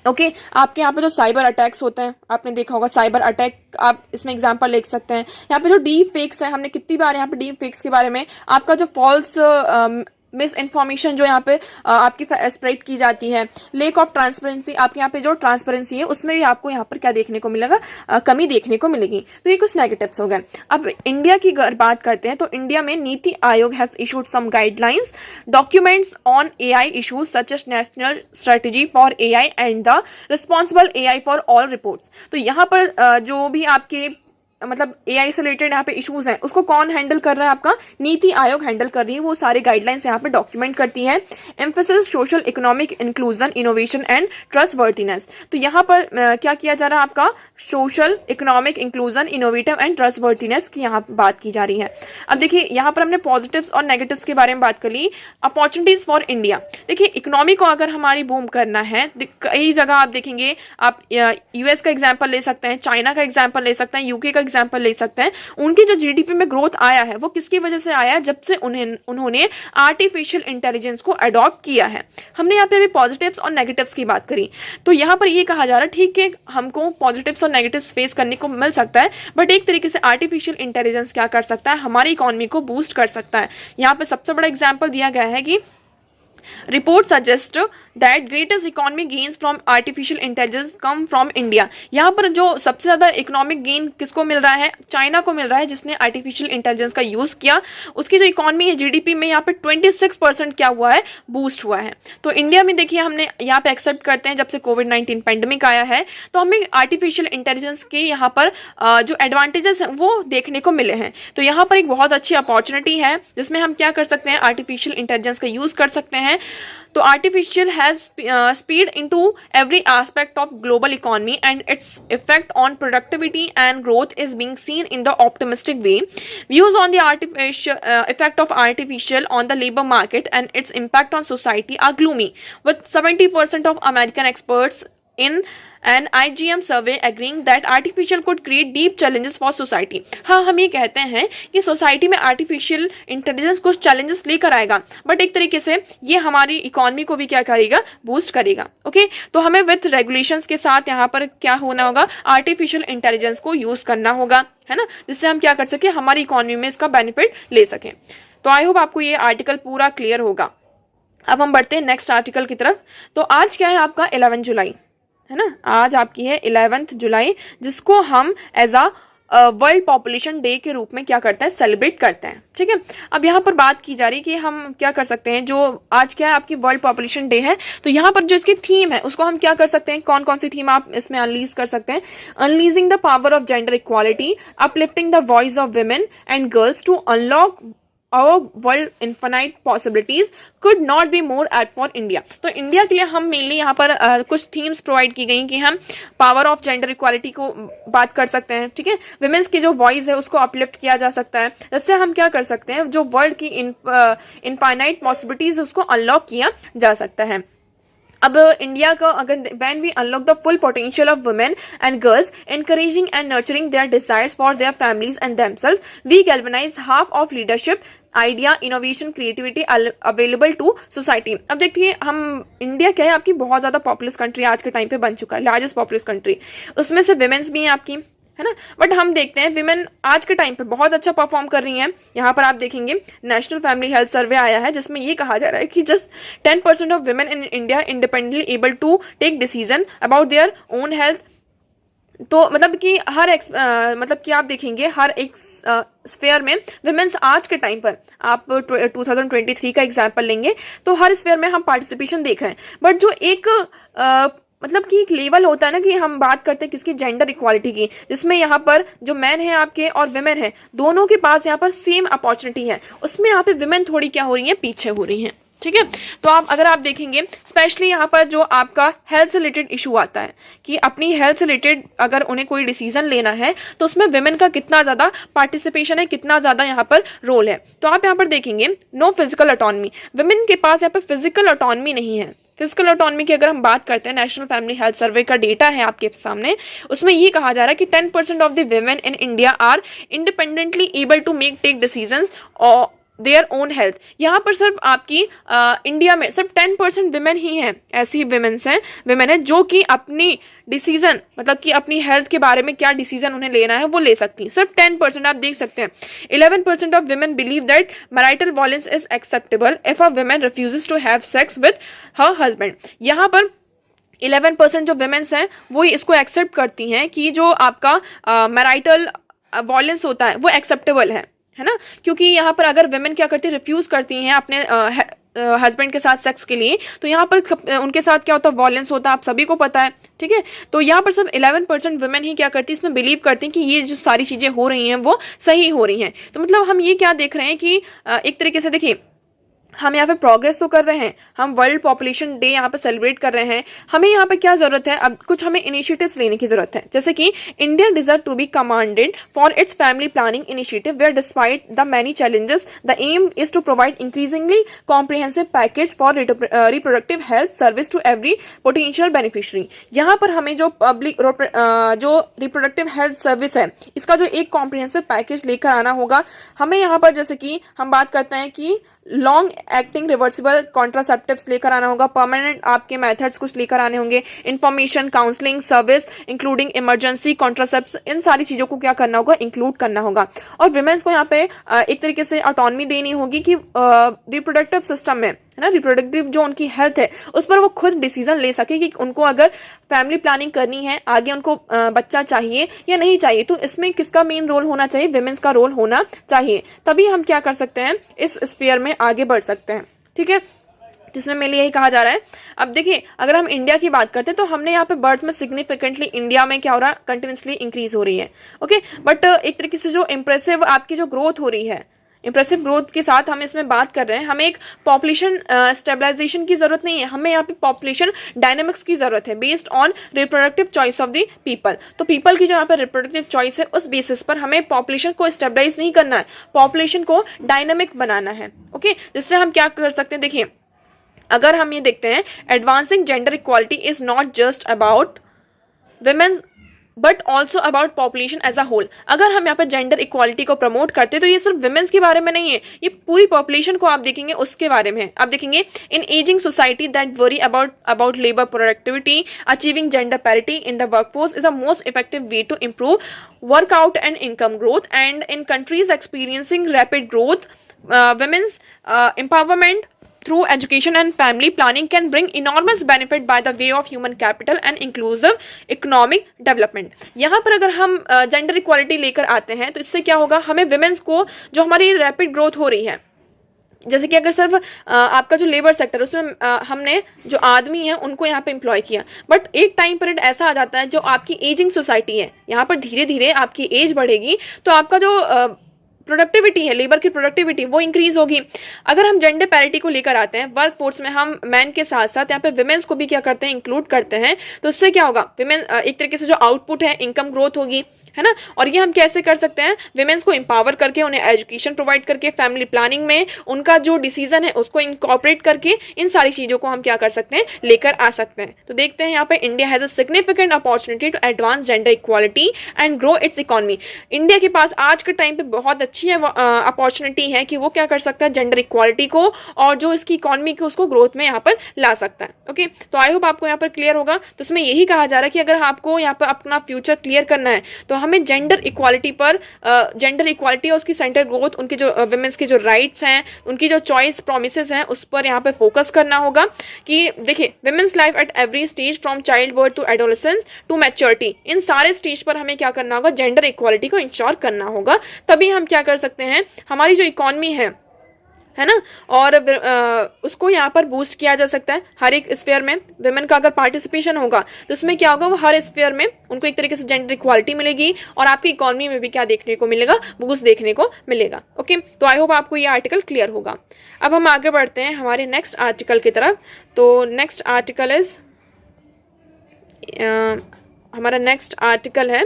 ओके आपके यहाँ पे जो साइबर अटैक्स होते हैं, आपने देखा होगा साइबर अटैक, आप इसमें एग्जांपल लिख सकते हैं। यहाँ पे जो डीप फेक्स है, हमने कितनी बार यहाँ पे डीप फेक्स के बारे में, आपका जो फॉल्स मिस इन्फॉर्मेशन जो यहाँ पे आपकी स्प्रेड की जाती है, लेक ऑफ ट्रांसपेरेंसी, आपके यहाँ पे जो ट्रांसपेरेंसी है उसमें भी आपको यहाँ पर क्या देखने को मिलेगा, कमी देखने को मिलेगी। तो ये कुछ नेगेटिव्स हो गए। अब इंडिया की बात करते हैं, तो इंडिया में NITI Aayog has issued some guidelines documents on AI issues such as national strategy for AI and the responsible AI for all reports. तो यहाँ पर जो भी आपके मतलब एआई से रिलेटेड यहाँ पे इश्यूज हैं उसको कौन हैंडल कर रहा है, आपका नीति आयोग हैंडल कर रही है। वो सारे गाइडलाइंस यहाँ पे डॉक्यूमेंट करती है। Emphasis social economic inclusion innovation and trustworthiness, तो यहाँ पर क्या किया जा रहा है, आपका social economic inclusion innovative and trustworthiness की यहाँ बात की जा रही है। अब देखिए यहाँ पर हमने पॉजिटिव्स और नेगेटिव्स के बारे में बात कर ली। अपॉर्चुनिटीज फॉर इंडिया, देखिए इकोनॉमी को अगर हमारी बूम करना है, कई जगह आप देखेंगे, आप यूएस का एग्जाम्पल ले सकते हैं, चाइना का एग्जाम्पल ले सकते हैं, यूके का एग्जाम्पल ले सकते हैं। उनकी जो जीडीपी में ग्रोथ आया है वो किसकी वजह से आया है, जब से उन्होंने आर्टिफिशियल इंटेलिजेंस को अडॉप्ट किया है। हमने यहाँ पे भी पॉजिटिव्स और नेगेटिव्स की बात करी, तो यहाँ पर ये कहा जा रहा है ठीक है हमको पॉजिटिव्स और नेगेटिव्स फेस करने को मिल सकता है, बट एक तरीके से आर्टिफिशियल इंटेलिजेंस क्या कर सकता है, हमारी इकोनॉमी को बूस्ट कर सकता है। यहाँ पे सबसे बड़ा एग्जाम्पल दिया गया है कि report suggest that greatest economic gains from artificial intelligence come from India. यहाँ पर जो सबसे ज्यादा इकोनॉमिक गेन किसको मिल रहा है, चाइना को मिल रहा है, जिसने आर्टिफिशियल इंटेलिजेंस का यूज किया। उसकी जो इकोनॉमी है जीडीपी में यहाँ पे 26% क्या हुआ है, बूस्ट हुआ है। तो इंडिया में देखिए हमने यहाँ पे एक्सेप्ट करते हैं जब से कोविड-19 पेंडेमिक आया है, तो हमें आर्टिफिशियल इंटेलिजेंस के यहाँ पर जो एडवांटेजेस हैं वो देखने को मिले हैं। तो यहाँ पर एक बहुत अच्छी अपॉर्चुनिटी है जिसमें हम क्या कर सकते हैं, आर्टिफिशियल इंटेलिजेंस का यूज कर सकते हैं। तो artificial has speed into every aspect of global economy and its effect on productivity and growth is being seen in the optimistic way. Views on the artificial effect of artificial on the labor market and its impact on society are gloomy, with 70% of American experts in an IGM survey agreeing that artificial could create deep challenges for society. हाँ हम ये कहते हैं कि society में artificial intelligence कुछ challenges लेकर आएगा, बट एक तरीके से ये हमारी इकोनॉमी को भी क्या करेगा, बूस्ट करेगा। ओके तो हमें विथ रेगुलेशंस के साथ यहाँ पर क्या होना होगा, आर्टिफिशियल इंटेलिजेंस को यूज करना होगा, है ना, जिससे हम क्या कर सके, हमारी इकोनॉमी में इसका बेनिफिट ले सकें। तो आई होप आपको ये आर्टिकल पूरा क्लियर होगा। अब हम बढ़ते हैं नेक्स्ट आर्टिकल की तरफ। तो आज क्या है आपका 11 जुलाई, है ना, आज आपकी है 11 जुलाई, जिसको हम as a world population day के रूप में क्या करता है, सेलिब्रेट करते हैं। ठीक है, अब यहाँ पर बात की जा रही है कि हम क्या कर सकते हैं, जो आज क्या है आपकी वर्ल्ड पॉपुलेशन डे है, तो यहाँ पर जो इसकी थीम है उसको हम क्या कर सकते हैं, कौन कौन सी थीम आप इसमें अनलीज कर सकते हैं। Unleashing the power of gender equality, uplifting the voice of women and girls to unlock our world infinite possibilities could not be more apt for India। तो इंडिया के लिए हम मेनली यहाँ पर कुछ थीम्स प्रोवाइड की गई कि हम पावर ऑफ जेंडर इक्वालिटी को बात कर सकते हैं। ठीक है, विमेंस की जो वॉइस है उसको अपलिफ्ट किया जा सकता है, जिससे हम क्या कर सकते हैं, जो वर्ल्ड की इनफाइनाइट पॉसिबिलिटीज उसको अनलॉक किया जा सकता है। अब इंडिया का अगर when we unlock the full potential of women and girls, encouraging and nurturing their desires for their families and themselves, we galvanize half of leadership idea, innovation, creativity available to society. अब देखिए, हम India क्या है आपकी बहुत ज्यादा populace country आज के टाइम पे बन चुका है, लार्जेस्ट पॉपुलस कंट्री, उसमें से विमेन्स भी हैं आपकी, है ना। बट हम देखते हैं विमेन आज के टाइम पे बहुत अच्छा परफॉर्म कर रही हैं। यहाँ पर आप देखेंगे नेशनल फैमिली हेल्थ सर्वे आया है जिसमें ये कहा जा रहा है कि just 10% of women in India independently able to take decision about their own health. तो मतलब कि मतलब कि आप देखेंगे हर एक स्फेयर में विमेन्स आज के टाइम पर, आप 2023 का एग्जाम्पल लेंगे तो हर स्फेयर में हम पार्टिसिपेशन देख रहे हैं। बट जो एक मतलब कि एक लेवल होता है ना कि हम बात करते हैं किसकी, जेंडर इक्वालिटी की, जिसमें यहाँ पर जो मैन है आपके और विमेन है दोनों के पास यहाँ पर सेम अपॉर्चुनिटी है, उसमें यहाँ पे विमेन थोड़ी क्या हो रही है, पीछे हो रही हैं। ठीक है, तो आप अगर आप देखेंगे स्पेशली यहाँ पर जो आपका हेल्थ से रिलेटेड इशू आता है कि अपनी हेल्थ से रिलेटेड अगर उन्हें कोई डिसीजन लेना है तो उसमें विमेन का कितना ज्यादा पार्टिसिपेशन है, कितना ज्यादा यहाँ पर रोल है। तो आप यहाँ पर देखेंगे नो फिजिकल ऑटोनॉमी, विमेन के पास यहाँ पर फिजिकल ऑटोनॉमी नहीं है। फिजिकल ऑटोनॉमी की अगर हम बात करते हैं, नेशनल फैमिली हेल्थ सर्वे का डेटा है आपके सामने, उसमें ये कहा जा रहा है कि 10% of the women in India are independently able to take decisions और देयर ओन हेल्थ। यहाँ पर सिर्फ आपकी इंडिया में सिर्फ 10% विमेन ही हैं, ऐसी विमेन है जो कि अपनी डिसीजन मतलब कि अपनी हेल्थ के बारे में क्या डिसीजन उन्हें लेना है वो ले सकती हैं, सिर्फ 10%। आप देख सकते हैं 11% of women believe that marital violence is acceptable if a women refuses to have sex with her husband. यहाँ पर 11% जो विमेन्स हैं वो इसको एक्सेप्ट करती हैं कि जो आपका मैरिटल वायलेंस होता है वो एक्सेप्टेबल है ना, क्योंकि यहाँ पर अगर विमेन क्या करती है, रिफ्यूज करती हैं अपने हस्बैंड के साथ सेक्स के लिए, तो यहाँ पर उनके साथ क्या होता है, वायलेंस होता है, आप सभी को पता है। ठीक है, तो यहाँ पर सिर्फ 11% वुमेन ही क्या करती है, इसमें बिलीव करती हैं कि ये जो सारी चीजें हो रही हैं वो सही हो रही हैं। तो मतलब हम ये क्या देख रहे हैं कि एक तरीके से देखिए हम यहाँ पे प्रोग्रेस तो कर रहे हैं, हम वर्ल्ड पॉपुलेशन डे यहाँ पे सेलिब्रेट कर रहे हैं, हमें यहाँ पे क्या जरूरत है, अब कुछ हमें इनिशिएटिव्स लेने की जरूरत है। जैसे कि India deserve to be commended for its family planning initiative where despite the many challenges the aim is to provide increasingly comprehensive package for reproductive health service to every potential beneficiary. यहाँ पर हमें जो जो reproductive health service है इसका जो एक comprehensive package लेकर आना होगा हमें। यहाँ पर जैसे कि हम बात करते हैं कि लॉन्ग एक्टिंग रिवर्सिबल कॉन्ट्रासेप्टिव्स लेकर आना होगा, परमानेंट आपके मेथड्स कुछ लेकर आने होंगे, information counselling service including emergency contraceptives, इन सारी चीजों को क्या करना होगा, इंक्लूड करना होगा। और विमेन्स को यहाँ पे एक तरीके से ऑटोनॉमी देनी होगी कि रिप्रोडक्टिव सिस्टम में, है ना, रिप्रोडक्टिव जो उनकी हेल्थ है उस पर वो खुद डिसीजन ले सके कि उनको अगर फैमिली प्लानिंग करनी है, आगे उनको बच्चा चाहिए या नहीं चाहिए, तो इसमें किसका मेन रोल होना चाहिए, विमेन्स का रोल होना चाहिए। तभी हम क्या कर सकते हैं, इस स्फीयर में आगे बढ़ सकते हैं। ठीक है, जिसमें मेरे यही कहा जा रहा है। अब देखिए अगर हम इंडिया की बात करते हैं तो हमने यहाँ पे बर्थ में सिग्निफिकेंटली इंडिया में क्या हो रहा है, कंटिन्यूसली इंक्रीज हो रही है। ओके, बट एक तरीके से जो इम्प्रेसिव आपकी जो ग्रोथ हो रही है, इंप्रेसिव ग्रोथ के साथ हम इसमें बात कर रहे हैं, हमें एक पॉपुलेशन स्टेबलाइजेशन की जरूरत नहीं है, हमें यहाँ पे पॉपुलेशन डायनामिक्स की जरूरत है based on reproductive choice of the people. तो पीपल की जो यहाँ पे रिप्रोडक्टिव चॉइस है उस बेसिस पर हमें पॉपुलेशन को स्टेबलाइज नहीं करना है, पॉपुलेशन को डायनामिक बनाना है। ओके, जिससे हम क्या कर सकते हैं, देखिए अगर हम ये देखते हैं, advancing gender equality is not just about women's but also about population as a whole. अगर हम यहाँ पे जेंडर इक्वालिटी को प्रमोट करते हैं तो ये सिर्फ विमेन्स के बारे में नहीं है, ये पूरी पॉपुलेशन को आप देखेंगे उसके बारे में है। आप देखेंगे in ageing society that worry about labour productivity, achieving gender parity in the workforce is the most effective way to improve workout and income growth, and in countries experiencing rapid growth women's empowerment through education and family planning can bring enormous benefit by the way of human capital and inclusive economic development. यहाँ पर अगर हम gender equality लेकर आते हैं तो इससे क्या होगा, हमें विमेंस को जो हमारी रैपिड ग्रोथ हो रही है, जैसे कि अगर सिर्फ आपका जो लेबर सेक्टर उसमें हमने जो आदमी है उनको यहाँ पे एम्प्लॉय किया, बट एक टाइम पीरियड ऐसा आ जाता है जो आपकी एजिंग सोसाइटी है, यहाँ पर धीरे धीरे आपकी एज बढ़ेगी तो आपका जो प्रोडक्टिविटी है, लेबर की प्रोडक्टिविटी वो इंक्रीज होगी. अगर हम जेंडर पैरिटी को लेकर आते हैं, वर्क फोर्स में हम मैन के साथ साथ यहाँ पे विमेन्स को भी क्या करते हैं, इंक्लूड करते हैं, तो इससे क्या होगा, विमेन एक तरीके से जो आउटपुट है इनकम ग्रोथ होगी, है ना. और ये हम कैसे कर सकते हैं, विमेन्स को एम्पावर करके, उन्हें एजुकेशन प्रोवाइड करके, फैमिली प्लानिंग में उनका जो डिसीजन है उसको इनकॉर्पोरेट करके, इन सारी चीजों को हम क्या कर सकते हैं, लेकर आ सकते हैं. तो देखते हैं यहाँ पे India has a significant opportunity to advance gender equality and grow its economy. India के पास आज के टाइम पे बहुत अच्छी अपॉर्चुनिटी है कि वो क्या कर सकता है, जेंडर इक्वालिटी को और जो इसकी इकोनॉमी को उसको ग्रोथ में यहाँ पर ला सकता है. ओके, तो आई होप आपको यहाँ पर क्लियर होगा. तो इसमें यही कहा जा रहा है कि अगर आपको यहाँ पर अपना फ्यूचर क्लियर करना है तो हमें जेंडर इक्वालिटी पर, जेंडर इक्वालिटी और उसकी सेंटर ग्रोथ, उनके जो विमेंस के जो राइट्स हैं, उनकी जो चॉइस प्रोमिसेस हैं, उस पर यहाँ पे फोकस करना होगा. कि देखिए, women's life at every stage from child birth to adolescence to maturity, इन सारे स्टेज पर हमें क्या करना होगा, जेंडर इक्वालिटी को इंश्योर करना होगा. तभी हम क्या कर सकते हैं, हमारी जो इकोनॉमी है ना, और उसको यहाँ पर बूस्ट किया जा सकता है. हर एक स्फीयर में विमेन का अगर पार्टिसिपेशन होगा तो उसमें क्या होगा, वो हर स्फीयर में उनको एक तरीके से जेंडर इक्वालिटी मिलेगी और आपकी इकोनॉमी में भी क्या देखने को मिलेगा, बूस्ट देखने को मिलेगा. ओके, तो आई होप आपको ये आर्टिकल क्लियर होगा. अब हम आगे बढ़ते हैं हमारे नेक्स्ट आर्टिकल की तरफ. तो नेक्स्ट आर्टिकल इज, हमारा नेक्स्ट आर्टिकल है,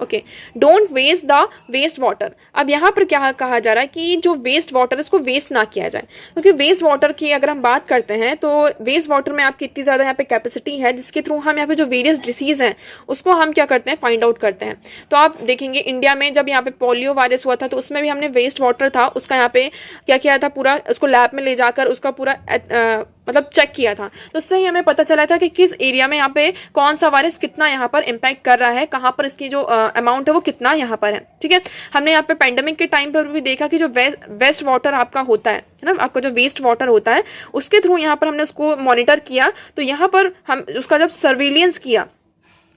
okay, don't waste the waste water. अब यहाँ पर क्या कहा जा रहा है कि जो वेस्ट वाटर इसको वेस्ट ना किया जाए, क्योंकि वेस्ट वाटर की अगर हम बात करते हैं तो वेस्ट वाटर में आपकी इतनी ज्यादा यहाँ पे कैपेसिटी है जिसके थ्रू हम यहाँ पे जो वेरियस डिसीज हैं उसको हम क्या करते हैं, फाइंड आउट करते हैं. तो आप देखेंगे इंडिया में जब यहाँ पे पोलियो वायरस हुआ था तो उसमें भी हमने वेस्ट वाटर था उसका यहाँ पे क्या किया था, पूरा उसको लैब में ले जाकर उसका पूरा मतलब चेक किया था. तो उससे ही हमें पता चला था कि किस एरिया में यहाँ पे कौन सा वायरस कितना यहाँ पर इम्पैक्ट कर रहा है, कहाँ पर इसकी जो अमाउंट है वो कितना यहाँ पर है. ठीक है, हमने यहाँ पे पेंडेमिक के टाइम पर भी देखा कि जो वेस्ट वाटर आपका होता है ना, आपका जो वेस्ट वाटर होता है उसके थ्रू यहाँ पर हमने उसको मॉनिटर किया. तो यहाँ पर हम उसका जब सर्विलियंस किया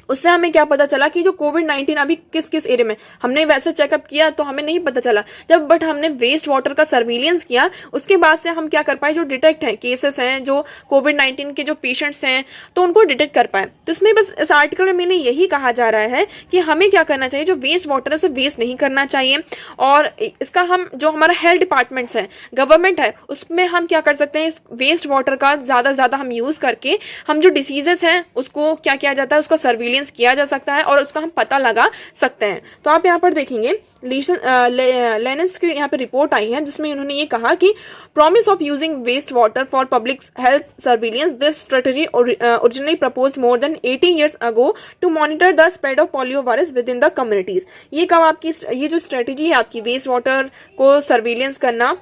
उससे हमें क्या पता चला कि जो कोविड-19 अभी किस किस एरिया में, हमने वैसे चेकअप किया तो हमें नहीं पता चला जब, बट हमने वेस्ट वाटर का सर्विलियंस किया उसके बाद से हम क्या कर पाए, जो डिटेक्ट है केसेस हैं, जो कोविड-19 के जो पेशेंट्स हैं तो उनको डिटेक्ट कर पाए. तो इसमें बस इस आर्टिकल में मैंने यही कहा जा रहा है कि हमें क्या करना चाहिए, जो वेस्ट वाटर है उसे वेस्ट नहीं करना चाहिए. और इसका हम जो हमारा हेल्थ डिपार्टमेंट्स है, गवर्नमेंट है, उसमें हम क्या कर सकते हैं, इस वेस्ट वाटर का ज्यादा से ज्यादा हम यूज करके हम जो डिसीजेस हैं उसको क्या किया जाता है, उसका सर्विलियंस किया जा सकता है और उसका हम पता लगा सकते हैं. तो आप यहाँ पर देखेंगे लेनेस की यहाँ पे रिपोर्ट आई है जिसमें उन्होंने ये कहा कि promise of using waste water for public health surveillance, this strategy originally propose more than 80 years ago to monitor the spread of polio virus within the communities. ये कब आपकी ये जो स्ट्रेटेजी है आपकी वेस्ट वाटर को surveillance करना,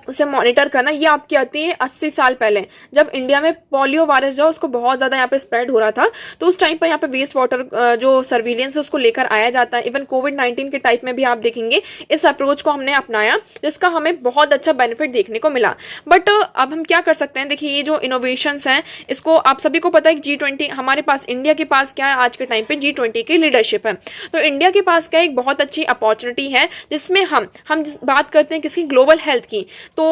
उसे मॉनिटर करना, ये आपकी आती है 80 साल पहले, जब इंडिया में पोलियो वायरस जो उसको बहुत ज्यादा यहाँ पे स्प्रेड हो रहा था. तो उस टाइम पर यहाँ पे वेस्ट वाटर जो सर्विलियंस है उसको लेकर आया जाता है. इवन कोविड-19 के टाइप में भी आप देखेंगे इस अप्रोच को हमने अपनाया जिसका हमें बहुत अच्छा बेनिफिट देखने को मिला. बट अब हम क्या कर सकते हैं, देखिए ये जो इनोवेशंस हैं इसको आप सभी को पता है कि G20 हमारे पास, इंडिया के पास क्या है आज के टाइम पे, G20 की लीडरशिप है. तो इंडिया के पास क्या एक बहुत अच्छी अपॉर्चुनिटी है जिसमें हम बात करते हैं किसकी, ग्लोबल हेल्थ की. तो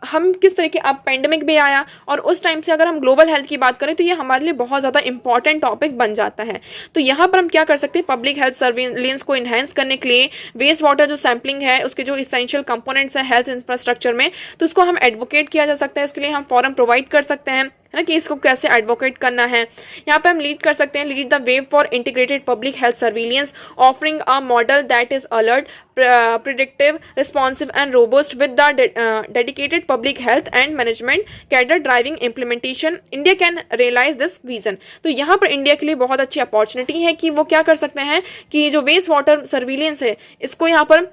हम किस तरीके, अब पेंडेमिक भी आया और उस टाइम से अगर हम ग्लोबल हेल्थ की बात करें तो ये हमारे लिए बहुत ज़्यादा इंपॉर्टेंट टॉपिक बन जाता है. तो यहाँ पर हम क्या कर सकते हैं, पब्लिक हेल्थ सर्विलेंस को इन्हेंस करने के लिए वेस्ट वाटर जो सैम्पलिंग है उसके जो इसेंशियल कंपोनेंट्स हैं हेल्थ इंफ्रास्ट्रक्चर में, तो उसको हम एडवोकेट किया जा सकता है. उसके लिए हम फॉरम प्रोवाइड कर सकते हैं, है ना, कि इसको कैसे एडवोकेट करना है. यहाँ पे हम लीड कर सकते हैं, lead the way for integrated public health surveillance offering a model that is alert, predictive, responsive and robust with the dedicated public health and management cadre driving implementation. India can realise this vision. तो यहाँ पर India के लिए बहुत अच्छी opportunity है कि वो क्या कर सकते हैं कि जो वेस्ट वाटर सर्विलियंस है इसको यहाँ पर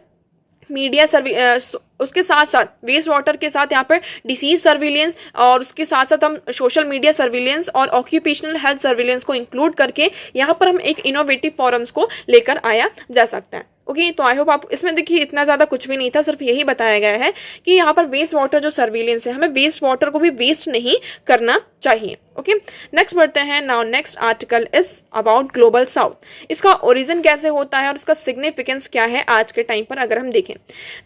मीडिया उसके साथ साथ वेस्ट वाटर के साथ यहाँ पर डिसीज सर्विलियंस और उसके साथ साथ हम सोशल मीडिया सर्विलियंस और ऑक्यूपेशनल हेल्थ सर्विलियंस को इंक्लूड करके यहाँ पर हम एक इनोवेटिव फॉरम्स को लेकर आया जा सकता है. ओके, तो आई होप आप इसमें देखिए इतना ज़्यादा कुछ भी नहीं था, सिर्फ यही बताया गया है कि यहाँ पर वेस्ट वाटर जो सर्विलेंस है, हमें वेस्ट वाटर को भी वेस्ट नहीं करना चाहिए। ओके, नेक्स्ट बढ़ते हैं। Now next article is about global south. इसका ओरिजिन कैसे होता है और इसका सिग्निफिकेंस क्या है आज के टाइम पर अगर हम देखें।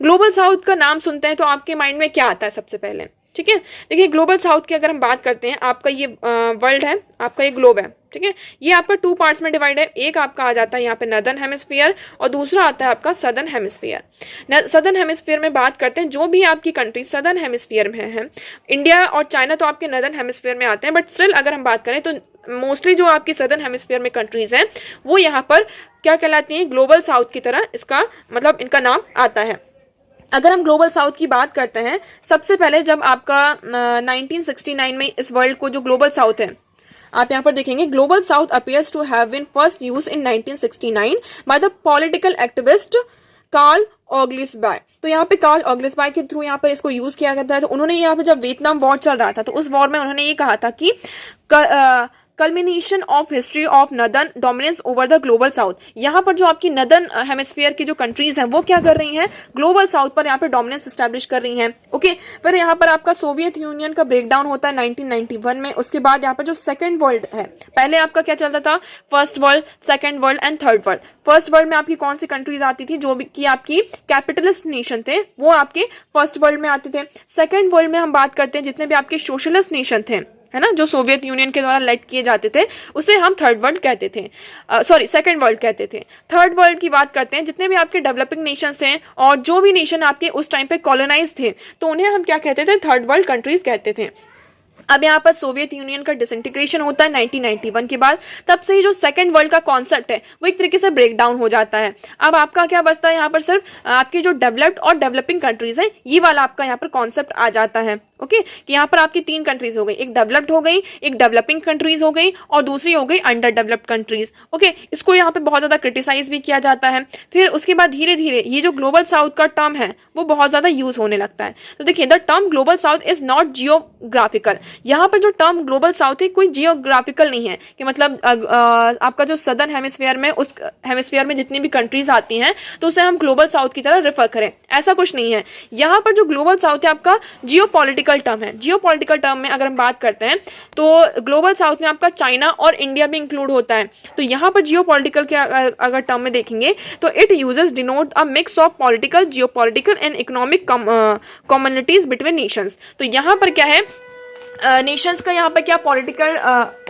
ग्लोबल साउथ का नाम सुनते हैं तो आपके माइंड में क्या आता है सबसे पहले? ठीक है, देखिए ग्लोबल साउथ की अगर हम बात करते हैं, आपका ये वर्ल्ड है, आपका ये ग्लोब है, ठीक है, ये आपका 2 पार्ट्स में डिवाइड है। एक आपका आ जाता है यहाँ पे नॉर्दर्न हेमिस्फीयर और दूसरा आता है आपका सदर्न हेमिस्फीयर। सदर्न हेमिस्फीयर में बात करते हैं, जो भी आपकी कंट्री सदर्न हेमिस्फीयर में है, इंडिया और चाइना तो आपके नॉर्दर्न हेमिस्फीयर में आते हैं, बट स्टिल अगर हम बात करें तो मोस्टली जो आपकी सदर्न हेमिस्फीयर में कंट्रीज हैं वो यहाँ पर क्या कहलाती हैं? ग्लोबल साउथ की तरह इसका मतलब इनका नाम आता है। अगर हम ग्लोबल साउथ की बात करते हैं, सबसे पहले जब आपका 1969 में इस वर्ल्ड को जो ग्लोबल साउथ है, आप यहाँ पर देखेंगे global south appears to have been first use in 1969 by the political activist Carl Oglesby. तो यहाँ पे कार्ल ऑगलिसबाय के थ्रू यहाँ पर इसको यूज किया गया था। तो उन्होंने यहाँ पे जब वियतनाम वॉर चल रहा था तो उस वॉर में उन्होंने ये कहा था कि culmination of history of northern dominance over the global south. यहाँ पर जो आपकी नदर्न हेमिस्फीयर की जो कंट्रीज हैं वो क्या कर रही हैं? ग्लोबल साउथ पर यहाँ पे डोमिनेंस स्टैब्लिश कर रही हैं। ओके, फिर यहाँ पर आपका सोवियत यूनियन का ब्रेकडाउन होता है 1991 में। उसके बाद यहाँ पर जो सेकंड वर्ल्ड है, पहले आपका क्या चलता था? First world, second world and third world. First world में आपकी कौन सी कंट्रीज आती थी? जो भी की आपकी कैपिटलिस्ट नेशन थे वो आपके फर्स्ट वर्ल्ड में आते थे। सेकंड वर्ल्ड में हम बात करते हैं जितने भी आपके सोशलिस्ट नेशन थे, है ना, जो सोवियत यूनियन के द्वारा लेड किए जाते थे, उसे हम थर्ड वर्ल्ड कहते थे, सॉरी सेकंड वर्ल्ड कहते थे। थर्ड वर्ल्ड की बात करते हैं, जितने भी आपके डेवलपिंग नेशंस थे और जो भी नेशन आपके उस टाइम पे कॉलोनाइज थे तो उन्हें हम क्या कहते थे? थर्ड वर्ल्ड कंट्रीज कहते थे। अब यहाँ पर सोवियत यूनियन का डिसइंटीग्रेशन होता है 1991 के बाद। तब से ही जो सेकंड वर्ल्ड का कॉन्सेप्ट है वो एक तरीके से ब्रेक डाउन हो जाता है। अब आपका क्या बचता है यहाँ पर? सिर्फ आपकी जो डेवलप्ड और डेवलपिंग कंट्रीज है, ये वाला आपका यहाँ पर कॉन्सेप्ट आ जाता है। ओके, कि यहाँ पर आपकी 3 कंट्रीज हो गई, एक डेवलप्ड हो गई, एक डेवलपिंग कंट्रीज हो गई और दूसरी हो गई अंडर डेवलप्ड कंट्रीज। ओके, इसको यहाँ पे बहुत ज्यादा क्रिटिसाइज भी किया जाता है। फिर उसके बाद धीरे धीरे ये जो ग्लोबल साउथ का टर्म है वो बहुत ज्यादा यूज होने लगता है। तो देखिए, the term global south is not geographical. यहाँ पर जो टर्म ग्लोबल साउथ है कोई जियोग्राफिकल नहीं है कि मतलब आपका जो सदर्न हेमिस्फीयर में, उस हेमिस्फीयर में जितनी भी कंट्रीज आती हैं तो उसे हम ग्लोबल साउथ की तरह रेफर करें, ऐसा कुछ नहीं है। यहाँ पर जो ग्लोबल साउथ है आपका जियोपॉलिटिकल टर्म है। जियोपॉलिटिकल टर्म में अगर हम बात करते हैं तो ग्लोबल साउथ में आपका चाइना और इंडिया भी इंक्लूड होता है। तो यहाँ पर जियोपॉलिटिकल के अगर टर्म में देखेंगे तो it uses denote a mix of political, geopolitical and economic communities between Nations. तो यहाँ पर क्या है, नेशंस का यहाँ पे क्या पॉलिटिकल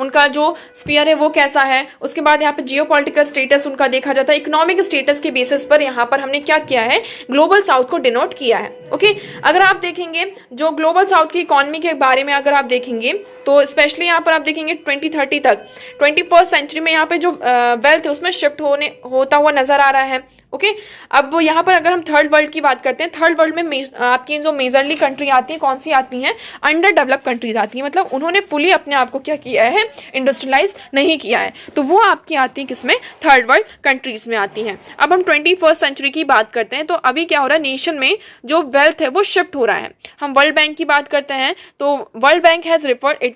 उनका जो स्फीयर है वो कैसा है, उसके बाद यहाँ पे जियोपॉलिटिकल स्टेटस उनका देखा जाता है। इकोनॉमिक स्टेटस के बेसिस पर यहाँ पर हमने क्या किया है? ग्लोबल साउथ को डिनोट किया है। ओके, अगर आप देखेंगे जो ग्लोबल साउथ की इकोनॉमी के बारे में अगर आप देखेंगे तो स्पेशली यहाँ पर आप देखेंगे 2030 तक, 21st सेंचुरी में यहाँ पे जो वेल्थ है उसमें शिफ्ट होता हुआ नजर आ रहा है। ओके, अब यहाँ पर अगर हम थर्ड वर्ल्ड की बात करते हैं, थर्ड वर्ल्ड में आपकी जो मेजरली कंट्री आती है, कौन सी आती हैं? अंडर डेवलप कंट्रीज आती है, मतलब उन्होंने फुली अपने आप को क्या किया है? इंडस्ट्रियलाइज नहीं किया है, तो वो आपकी आती है किसमें? थर्ड वर्ल्ड कंट्रीज में आती हैं। अब हम 21st सेंचुरी की बात करते हैं तो अभी क्या हो रहा है? नेशन में जो वेल्थ है वो शिफ्ट हो रहा है। हम वर्ल्ड बैंक की बात करते हैं तो world bank has referred it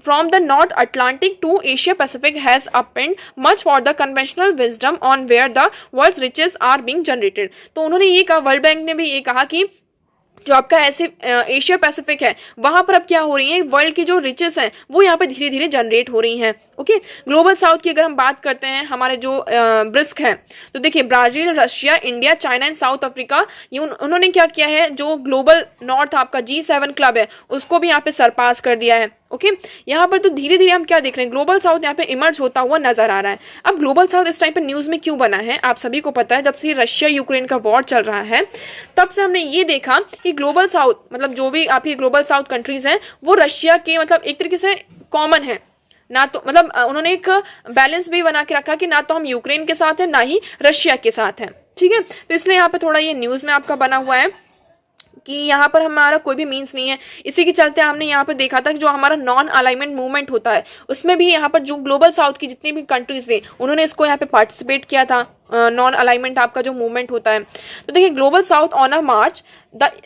from the North Atlantic to Asia Pacific has opened much for the conventional wisdom on where the world's riches are being generated। तो उन्होंने ये कहा, वर्ल्ड बैंक ने भी ये कहा कि जो आपका ऐसे एशिया पैसिफिक है वहां पर अब क्या हो रही है? वर्ल्ड की जो रिचेस हैं वो यहाँ पे धीरे धीरे जनरेट हो रही हैं। ओके, ग्लोबल साउथ की अगर हम बात करते हैं, हमारे जो ब्रिस्क है तो देखिए Brazil, Russia, India, China and south Africa, ये उन्होंने क्या किया है? जो ग्लोबल नॉर्थ आपका G7 क्लब है उसको भी यहाँ पे सरपास कर दिया है। ओके, यहाँ पर तो धीरे धीरे हम क्या देख रहे हैं? ग्लोबल साउथ यहाँ पे इमर्ज होता हुआ नजर आ रहा है। अब ग्लोबल साउथ इस टाइम पे न्यूज में क्यों बना है? आप सभी को पता है, जब से रशिया यूक्रेन का वॉर चल रहा है तब से हमने ये देखा कि ग्लोबल साउथ मतलब जो भी आपकी ग्लोबल साउथ कंट्रीज हैं वो रशिया के मतलब एक तरीके से कॉमन है ना, तो मतलब उन्होंने एक बैलेंस भी बना के रखा कि ना तो हम यूक्रेन के साथ हैं ना ही रशिया के साथ हैं। ठीक है, तो इसलिए यहाँ पे थोड़ा ये न्यूज में आपका बना हुआ है कि यहाँ पर हमारा कोई भी मीन्स नहीं है। इसी के चलते हमने यहाँ पर देखा था कि जो हमारा नॉन अलाइनमेंट मूवमेंट होता है उसमें भी यहाँ पर जो ग्लोबल साउथ की जितनी भी कंट्रीज थे उन्होंने इसको यहाँ पे पार्टिसिपेट किया था। नॉन अलाइनमेंट आपका जो मूवमेंट होता है। तो देखिए global south on a March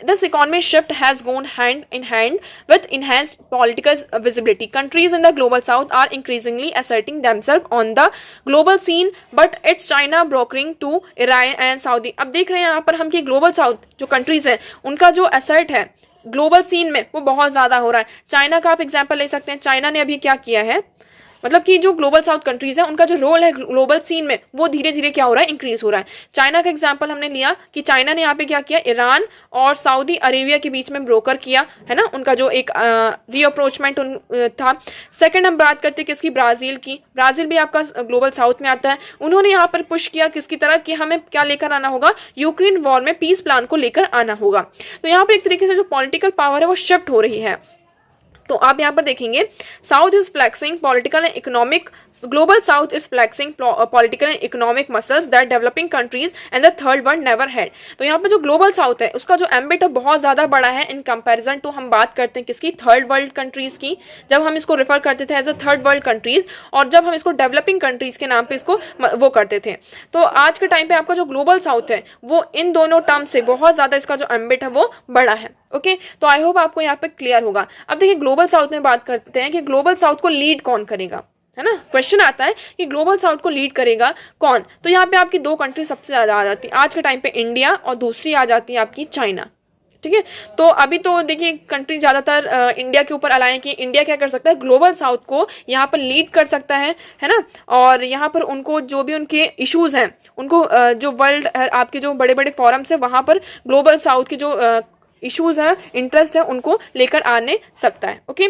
this economic shift has gone hand in hand with enhanced political visibility. Countries in the global south are increasingly asserting themselves on the global scene, but it's China brokering to Iran and Saudi. अब देख रहे हैं यहाँ पर हम कि global south जो countries है उनका जो असर्ट है ग्लोबल सीन में वो बहुत ज्यादा हो रहा है। चाइना का आप एग्जांपल ले सकते हैं। चाइना ने अभी क्या किया है, मतलब कि जो ग्लोबल साउथ कंट्रीज है उनका जो रोल है ग्लोबल सीन में वो धीरे धीरे क्या हो रहा है, इंक्रीज हो रहा है। चाइना का एग्जांपल हमने लिया कि चाइना ने यहाँ पे क्या किया, ईरान और सऊदी अरेबिया के बीच में ब्रोकर किया है ना, उनका जो एक रीअप्रोचमेंट था। सेकंड हम बात करते हैं किसकी, ब्राजील की। ब्राजील भी आपका ग्लोबल साउथ में आता है। उन्होंने यहाँ पर पुश किया किसकी तरफ कि हमें क्या लेकर आना होगा, यूक्रेन वॉर में पीस प्लान को लेकर आना होगा। तो यहाँ पर एक तरीके से जो पॉलिटिकल पावर है वो शिफ्ट हो रही है। तो आप यहाँ पर देखेंगे south is flexing political and economic, global south is flexing political and economic muscles that developing countries and the third world never had. तो यहाँ पर जो ग्लोबल साउथ है उसका जो एम्बिट है बहुत ज्यादा बड़ा है इन कंपैरिजन टू, हम बात करते हैं किसकी, थर्ड वर्ल्ड कंट्रीज की। जब हम इसको रेफर करते थे as a third world countries, और जब हम इसको डेवलपिंग कंट्रीज के नाम पे इसको वो करते थे। तो आज के टाइम पे आपका जो ग्लोबल साउथ है वो इन दोनों टर्म से बहुत ज्यादा इसका जो एम्बिट है वो बड़ा है। ओके, तो आई होप आपको यहाँ पे क्लियर होगा। अब देखिए ग्लोबल साउथ में बात करते हैं कि ग्लोबल साउथ को लीड कौन करेगा, है ना। क्वेश्चन आता है कि ग्लोबल साउथ को लीड करेगा कौन। तो यहाँ पे आपकी दो कंट्री सबसे ज्यादा आ जाती है आज के टाइम पे, इंडिया, और दूसरी आ जाती है आपकी चाइना। ठीक है, तो अभी तो देखिए कंट्री ज्यादातर इंडिया के ऊपर अलाए कि इंडिया क्या कर सकता है, ग्लोबल साउथ को यहाँ पर लीड कर सकता है ना। और यहाँ पर उनको जो भी उनके इश्यूज हैं उनको जो वर्ल्ड आपके जो बड़े बड़े फॉरम्स है वहां पर ग्लोबल साउथ के जो इश्यूज है, इंटरेस्ट है, उनको लेकर आने सकता है। ओके,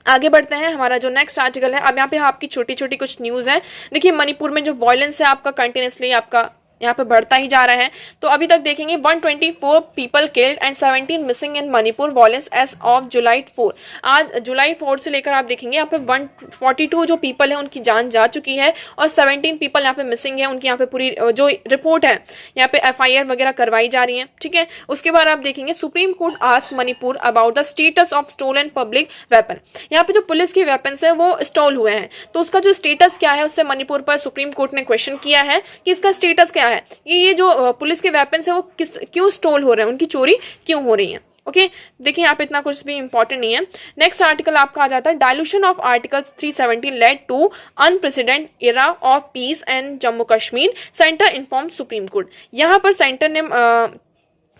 आगे बढ़ते हैं। हमारा जो नेक्स्ट आर्टिकल है, अब यहाँ पे आपकी छोटी छोटी कुछ न्यूज है। देखिए मणिपुर में जो वायलेंस है आपका कंटिन्यूसली आपका यहाँ पे बढ़ता ही जा रहा है। तो अभी तक देखेंगे 124 people killed and 17 missing in Manipur violence as of July 4। आज जुलाई 4 से लेकर आप देखेंगे यहाँ पे 142 जो पीपल है उनकी जान जा चुकी है और 17 पीपल यहाँ पे मिसिंग है। उनकी यहाँ पे पूरी जो रिपोर्ट है यहाँ पे FIR वगैरह करवाई जा रही है। ठीक है, उसके बाद आप देखेंगे Supreme Court asked Manipur about the status of stolen public weapon. यहाँ पे जो पुलिस के वेपन्स है वो स्टॉल हुए हैं, तो उसका जो स्टेटस क्या है उससे मणिपुर पर सुप्रीम कोर्ट ने क्वेश्चन किया है कि इसका स्टेटस क्या है, ये जो पुलिस के वेपन्स है वो क्यों स्टोल हो रहे हैं, उनकी चोरी क्यों हो रही है। ओके, देखिए यहाँ पे इतना कुछ भी इंपॉर्टेंट नहीं है। नेक्स्ट आर्टिकल आपका आ जाता है dilution of article 370 led to unprecedented era of peace and Jammu Kashmir, centre inform Supreme Court. यहाँ पर सेंटर ने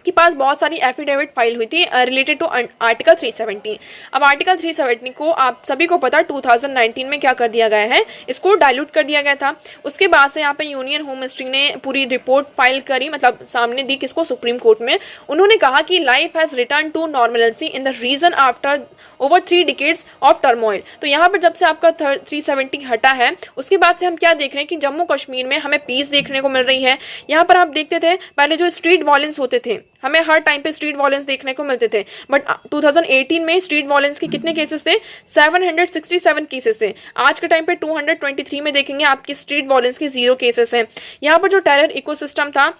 के पास बहुत सारी एफिडेविट फाइल हुई थी रिलेटेड टू आर्टिकल 370। अब आर्टिकल 370 को आप सभी को पता 2019 में क्या कर दिया गया है, इसको डाइल्यूट कर दिया गया था। उसके बाद से यहाँ पे यूनियन होम मिनिस्ट्री ने पूरी रिपोर्ट फाइल करी, मतलब सामने दी किसको, सुप्रीम कोर्ट में। उन्होंने कहा कि life has return to normality in the region after over 3 decades of turmoil. तो यहाँ पर जब से आपका 370 हटा है उसके बाद से हम क्या देख रहे हैं कि जम्मू कश्मीर में हमें पीस देखने को मिल रही है। यहाँ पर आप देखते थे पहले जो स्ट्रीट वायलेंस होते थे, हमें हर टाइम पे स्ट्रीट वायलेंस देखने को मिलते थे, बट 2018 में स्ट्रीट वायलेंस के कितने केसेस थे, 767 केसेस थे। आज के टाइम पे 223 में देखेंगे आपकी स्ट्रीट वायलेंस के 0 केसेस हैं। यहाँ पर जो टेरर इकोसिस्टम था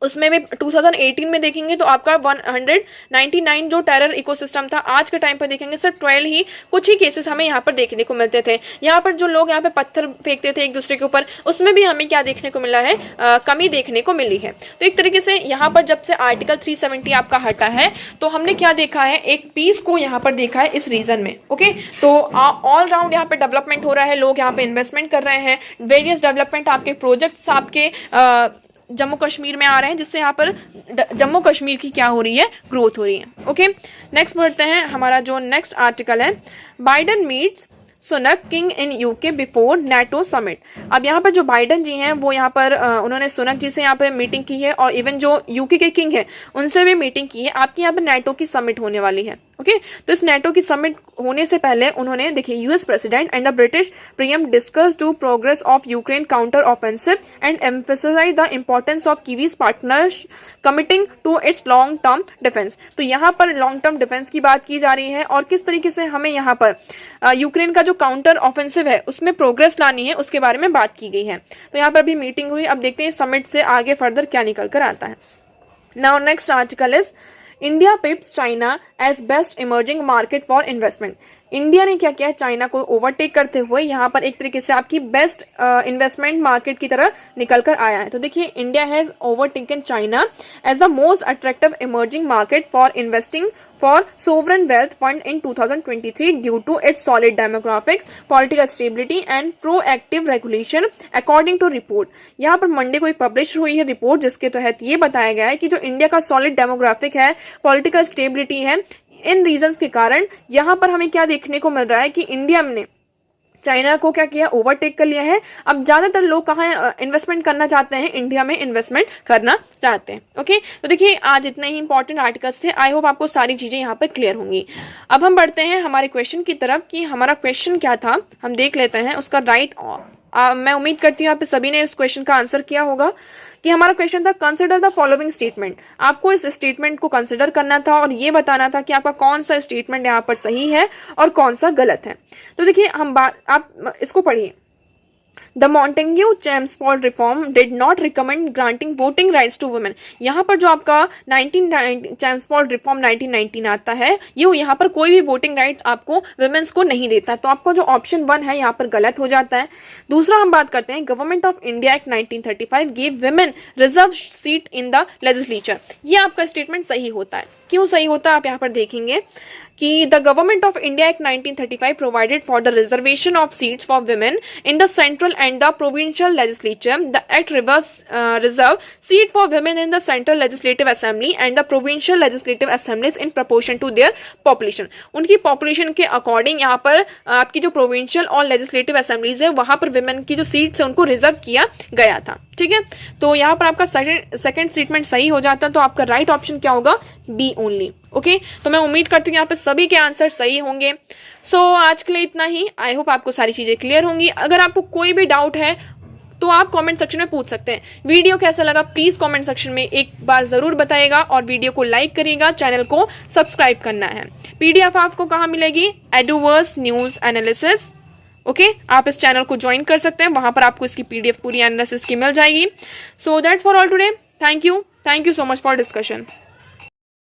उसमें भी 2018 में देखेंगे तो आपका 199 जो टेरर इकोसिस्टम था, आज के टाइम पर देखेंगे सिर्फ 12 ही कुछ ही केसेस हमें यहाँ पर देखने को मिलते थे। यहाँ पर जो लोग यहाँ पे पत्थर फेंकते थे एक दूसरे के ऊपर, उसमें भी हमें क्या देखने को मिला है, कमी देखने को मिली है। तो एक तरीके से यहाँ पर जब से आर्टिकल 370 आपका हटा है तो हमने क्या देखा है, एक पीस को यहाँ पर देखा है इस रीजन में। ओके, तो ऑल राउंड यहाँ पे डेवलपमेंट हो रहा है, लोग यहाँ पे इन्वेस्टमेंट कर रहे हैं, वेरियस डेवलपमेंट आपके प्रोजेक्ट्स आपके जम्मू कश्मीर में आ रहे हैं, जिससे यहाँ पर जम्मू कश्मीर की क्या हो रही है, ग्रोथ हो रही है। ओके, नेक्स्ट बढ़ते हैं। हमारा जो नेक्स्ट आर्टिकल है, Biden meets Sunak king in UK before NATO summit. अब यहाँ पर जो बाइडन जी हैं वो यहाँ पर उन्होंने सुनक जी से यहाँ पर मीटिंग की है और इवन जो यूके के किंग हैं उनसे भी मीटिंग की है। आपकी यहाँ पर नेटो की समिट होने वाली है। ओके, तो इस नेटो की समिट होने से पहले उन्होंने देखिए US president and the British premier discuss to progress of Ukraine counter offensive and emphasise the importance of Kyiv's partners committing to its long term defence. तो यहाँ पर लॉन्ग टर्म डिफेंस की बात की जा रही है और किस तरीके से हमें यहाँ पर यूक्रेन का जो काउंटर ऑफेंसिव है उसमें प्रोग्रेस लानी है, उसके बारे में बात की गई है। तो यहाँ पर भी मीटिंग हुई। अब देखते हैं समिट से आगे फर्दर क्या निकल कर आता है। Now next article is India pips China as best emerging market for investment. India ने क्या किया है, चाइना को ओवरटेक करते हुए यहाँ पर एक तरीके से आपकी बेस्ट इन्वेस्टमेंट मार्केट की तरह निकल कर आया है। तो देखिए, India has overtaken China as the most attractive emerging market for investing for sovereign wealth fund in 2023 due to its solid demographics, political stability and proactive regulation according to report। यहाँ पर मंडे को एक publish हुई है report जिसके तहत ये बताया गया है कि जो इंडिया का सॉलिड डेमोग्राफिक है, पॉलिटिकल स्टेबिलिटी है, इन रीजंस के कारण यहाँ पर हमें क्या देखने को मिल रहा है कि इंडिया ने चाइना को क्या किया, ओवरटेक कर लिया है। अब ज्यादातर लोग कहाँ इन्वेस्टमेंट करना चाहते हैं, इंडिया में इन्वेस्टमेंट करना चाहते हैं। ओके, तो देखिए आज इतने ही इंपॉर्टेंट आर्टिकल्स थे। आई होप आपको सारी चीजें यहाँ पर क्लियर होंगी। अब हम बढ़ते हैं हमारे क्वेश्चन की तरफ कि हमारा क्वेश्चन क्या था, हम देख लेते हैं उसका राइट। मैं उम्मीद करती हूँ आप सभी ने इस क्वेश्चन का आंसर किया होगा कि हमारा क्वेश्चन था कंसिडर द फॉलोइंग स्टेटमेंट। आपको इस स्टेटमेंट को कंसिडर करना था और ये बताना था कि आपका कौन सा स्टेटमेंट यहाँ पर सही है और कौन सा गलत है। तो देखिए आप इसको पढ़िए। The Montague Chelmsford reform did not recommend granting voting rights to women। यहाँ पर जो आपका 19 Chelmsford reform 1919 आता है, ये यहाँ पर कोई भी वोटिंग राइट्स आपको वुमेन्स को नहीं देता। तो आपका जो ऑप्शन 1 है यहाँ पर गलत हो जाता है। दूसरा हम बात करते हैं, government of India act 1935 give women reserve seat in the legislature. ये आपका स्टेटमेंट सही होता है। क्यों सही होता है आप यहाँ पर देखेंगे कि the government of India act 1935 provided for the reservation of seats for women in the central and the provincial legislature. The act reserve seat for women in the central legislative assembly and the provincial legislative assemblies in proportion to their population. उनकी population के according यहाँ पर आपकी जो provincial और legislative assemblies है वहां पर वुमेन की जो सीट्स है उनको रिजर्व किया गया था। ठीक है, तो यहाँ पर आपका सेकंड स्टेटमेंट सही हो जाता है। तो आपका राइट ऑप्शन क्या होगा, बी ओनली। ओके, तो मैं उम्मीद करती हूँ यहाँ पे सभी के आंसर सही होंगे। सो आज के लिए इतना ही। आई होप आपको सारी चीजें क्लियर होंगी। अगर आपको कोई भी डाउट है तो आप कमेंट सेक्शन में पूछ सकते हैं। वीडियो कैसा लगा प्लीज कमेंट सेक्शन में एक बार जरूर बताइएगा और वीडियो को लाइक करिएगा, चैनल को सब्सक्राइब करना है। पीडीएफ आपको कहाँ मिलेगी, एडुवर्स न्यूज एनालिसिस। ओके, आप इस चैनल को ज्वाइन कर सकते हैं, वहां पर आपको इसकी पीडीएफ पूरी एनालिसिस की मिल जाएगी। So that's for all today. Thank you so much for discussion.